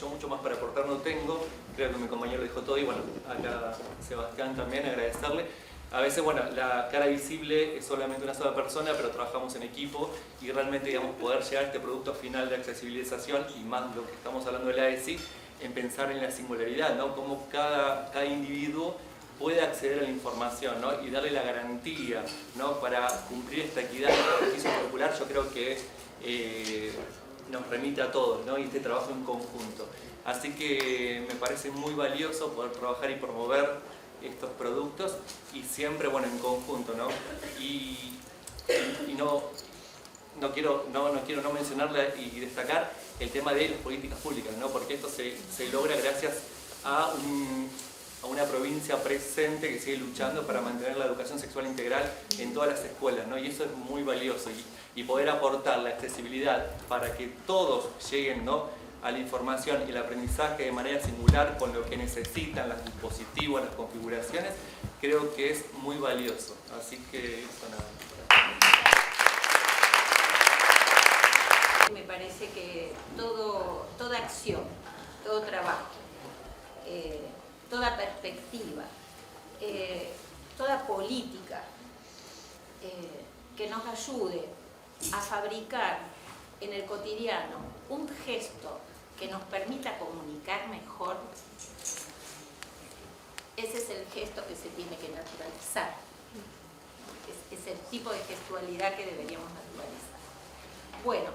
Yo mucho más para aportar no tengo, creo que mi compañero dijo todo y bueno, acá Sebastián también, agradecerle. A veces, bueno, la cara visible es solamente una sola persona, pero trabajamos en equipo y realmente, digamos, poder llegar a este producto final de accesibilización y más lo que estamos hablando de la ESI, en pensar en la singularidad, ¿no? Cómo cada individuo puede acceder a la información, ¿no? Y darle la garantía, ¿no? Para cumplir esta equidad y esta justicia popular, yo creo que nos remite a todos, ¿no? Y este trabajo en conjunto. Así que me parece muy valioso poder trabajar y promover estos productos y siempre, bueno, en conjunto, ¿no? Y no quiero no mencionarle y destacar el tema de las políticas públicas, ¿no? Porque esto se logra gracias a una provincia presente que sigue luchando para mantener la educación sexual integral en todas las escuelas, ¿no? Y eso es muy valioso y poder aportar la accesibilidad para que todos lleguen, ¿no? A la información y el aprendizaje de manera singular con lo que necesitan, los dispositivos, las configuraciones, creo que es muy valioso. Así que eso nada. Me parece que toda acción, todo trabajo, toda perspectiva, toda política que nos ayude a fabricar en el cotidiano un gesto que nos permita comunicar mejor, ese es el gesto que se tiene que naturalizar. Es el tipo de gestualidad que deberíamos naturalizar. Bueno,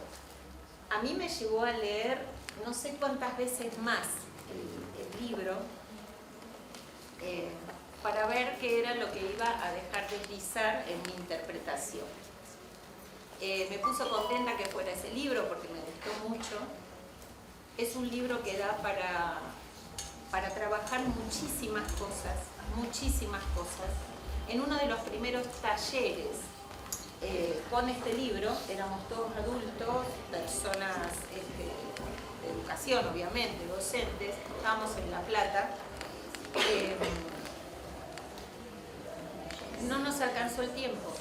a mí me llevó a leer no sé cuántas veces más el libro para ver qué era lo que iba a dejar deslizar en mi interpretación. Me puso contenta que fuera ese libro porque me gustó mucho. Es un libro que da para trabajar muchísimas cosas. En uno de los primeros talleres con este libro, éramos todos adultos, personas de educación obviamente, docentes, estábamos en La Plata. No nos alcanzó el tiempo.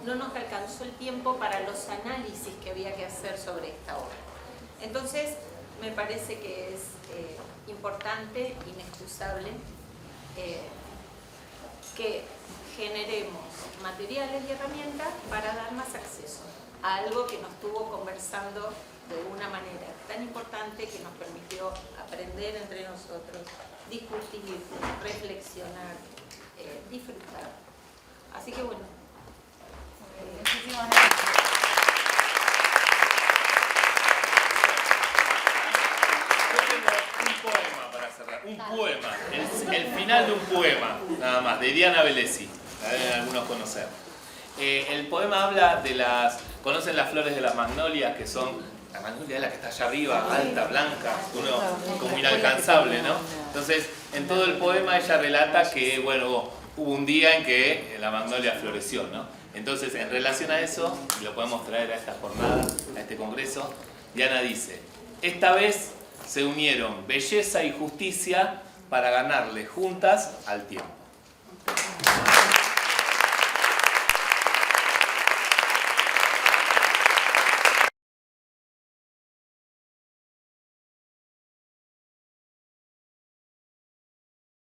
No nos alcanzó el tiempo para los análisis que había que hacer sobre esta obra. Entonces, me parece que es importante, inexcusable, que generemos materiales y herramientas para dar más acceso a algo que nos estuvo conversando de una manera tan importante que nos permitió aprender entre nosotros, discutir, reflexionar, disfrutar. Así que bueno, muchísimas gracias. Un poema para cerrar, un poema, el final de un poema, nada más, de Diana Velesi, la deben algunos conocer. El poema habla de ¿conocen las flores de las magnolias? Que son, la magnolia es la que está allá arriba, alta, blanca, como inalcanzable, ¿no? Entonces, en todo el poema ella relata que, bueno, hubo un día en que la magnolia floreció, ¿no? Entonces, en relación a eso, y lo podemos traer a esta jornada, a este congreso, Diana dice: esta vez se unieron belleza y justicia para ganarle juntas al tiempo.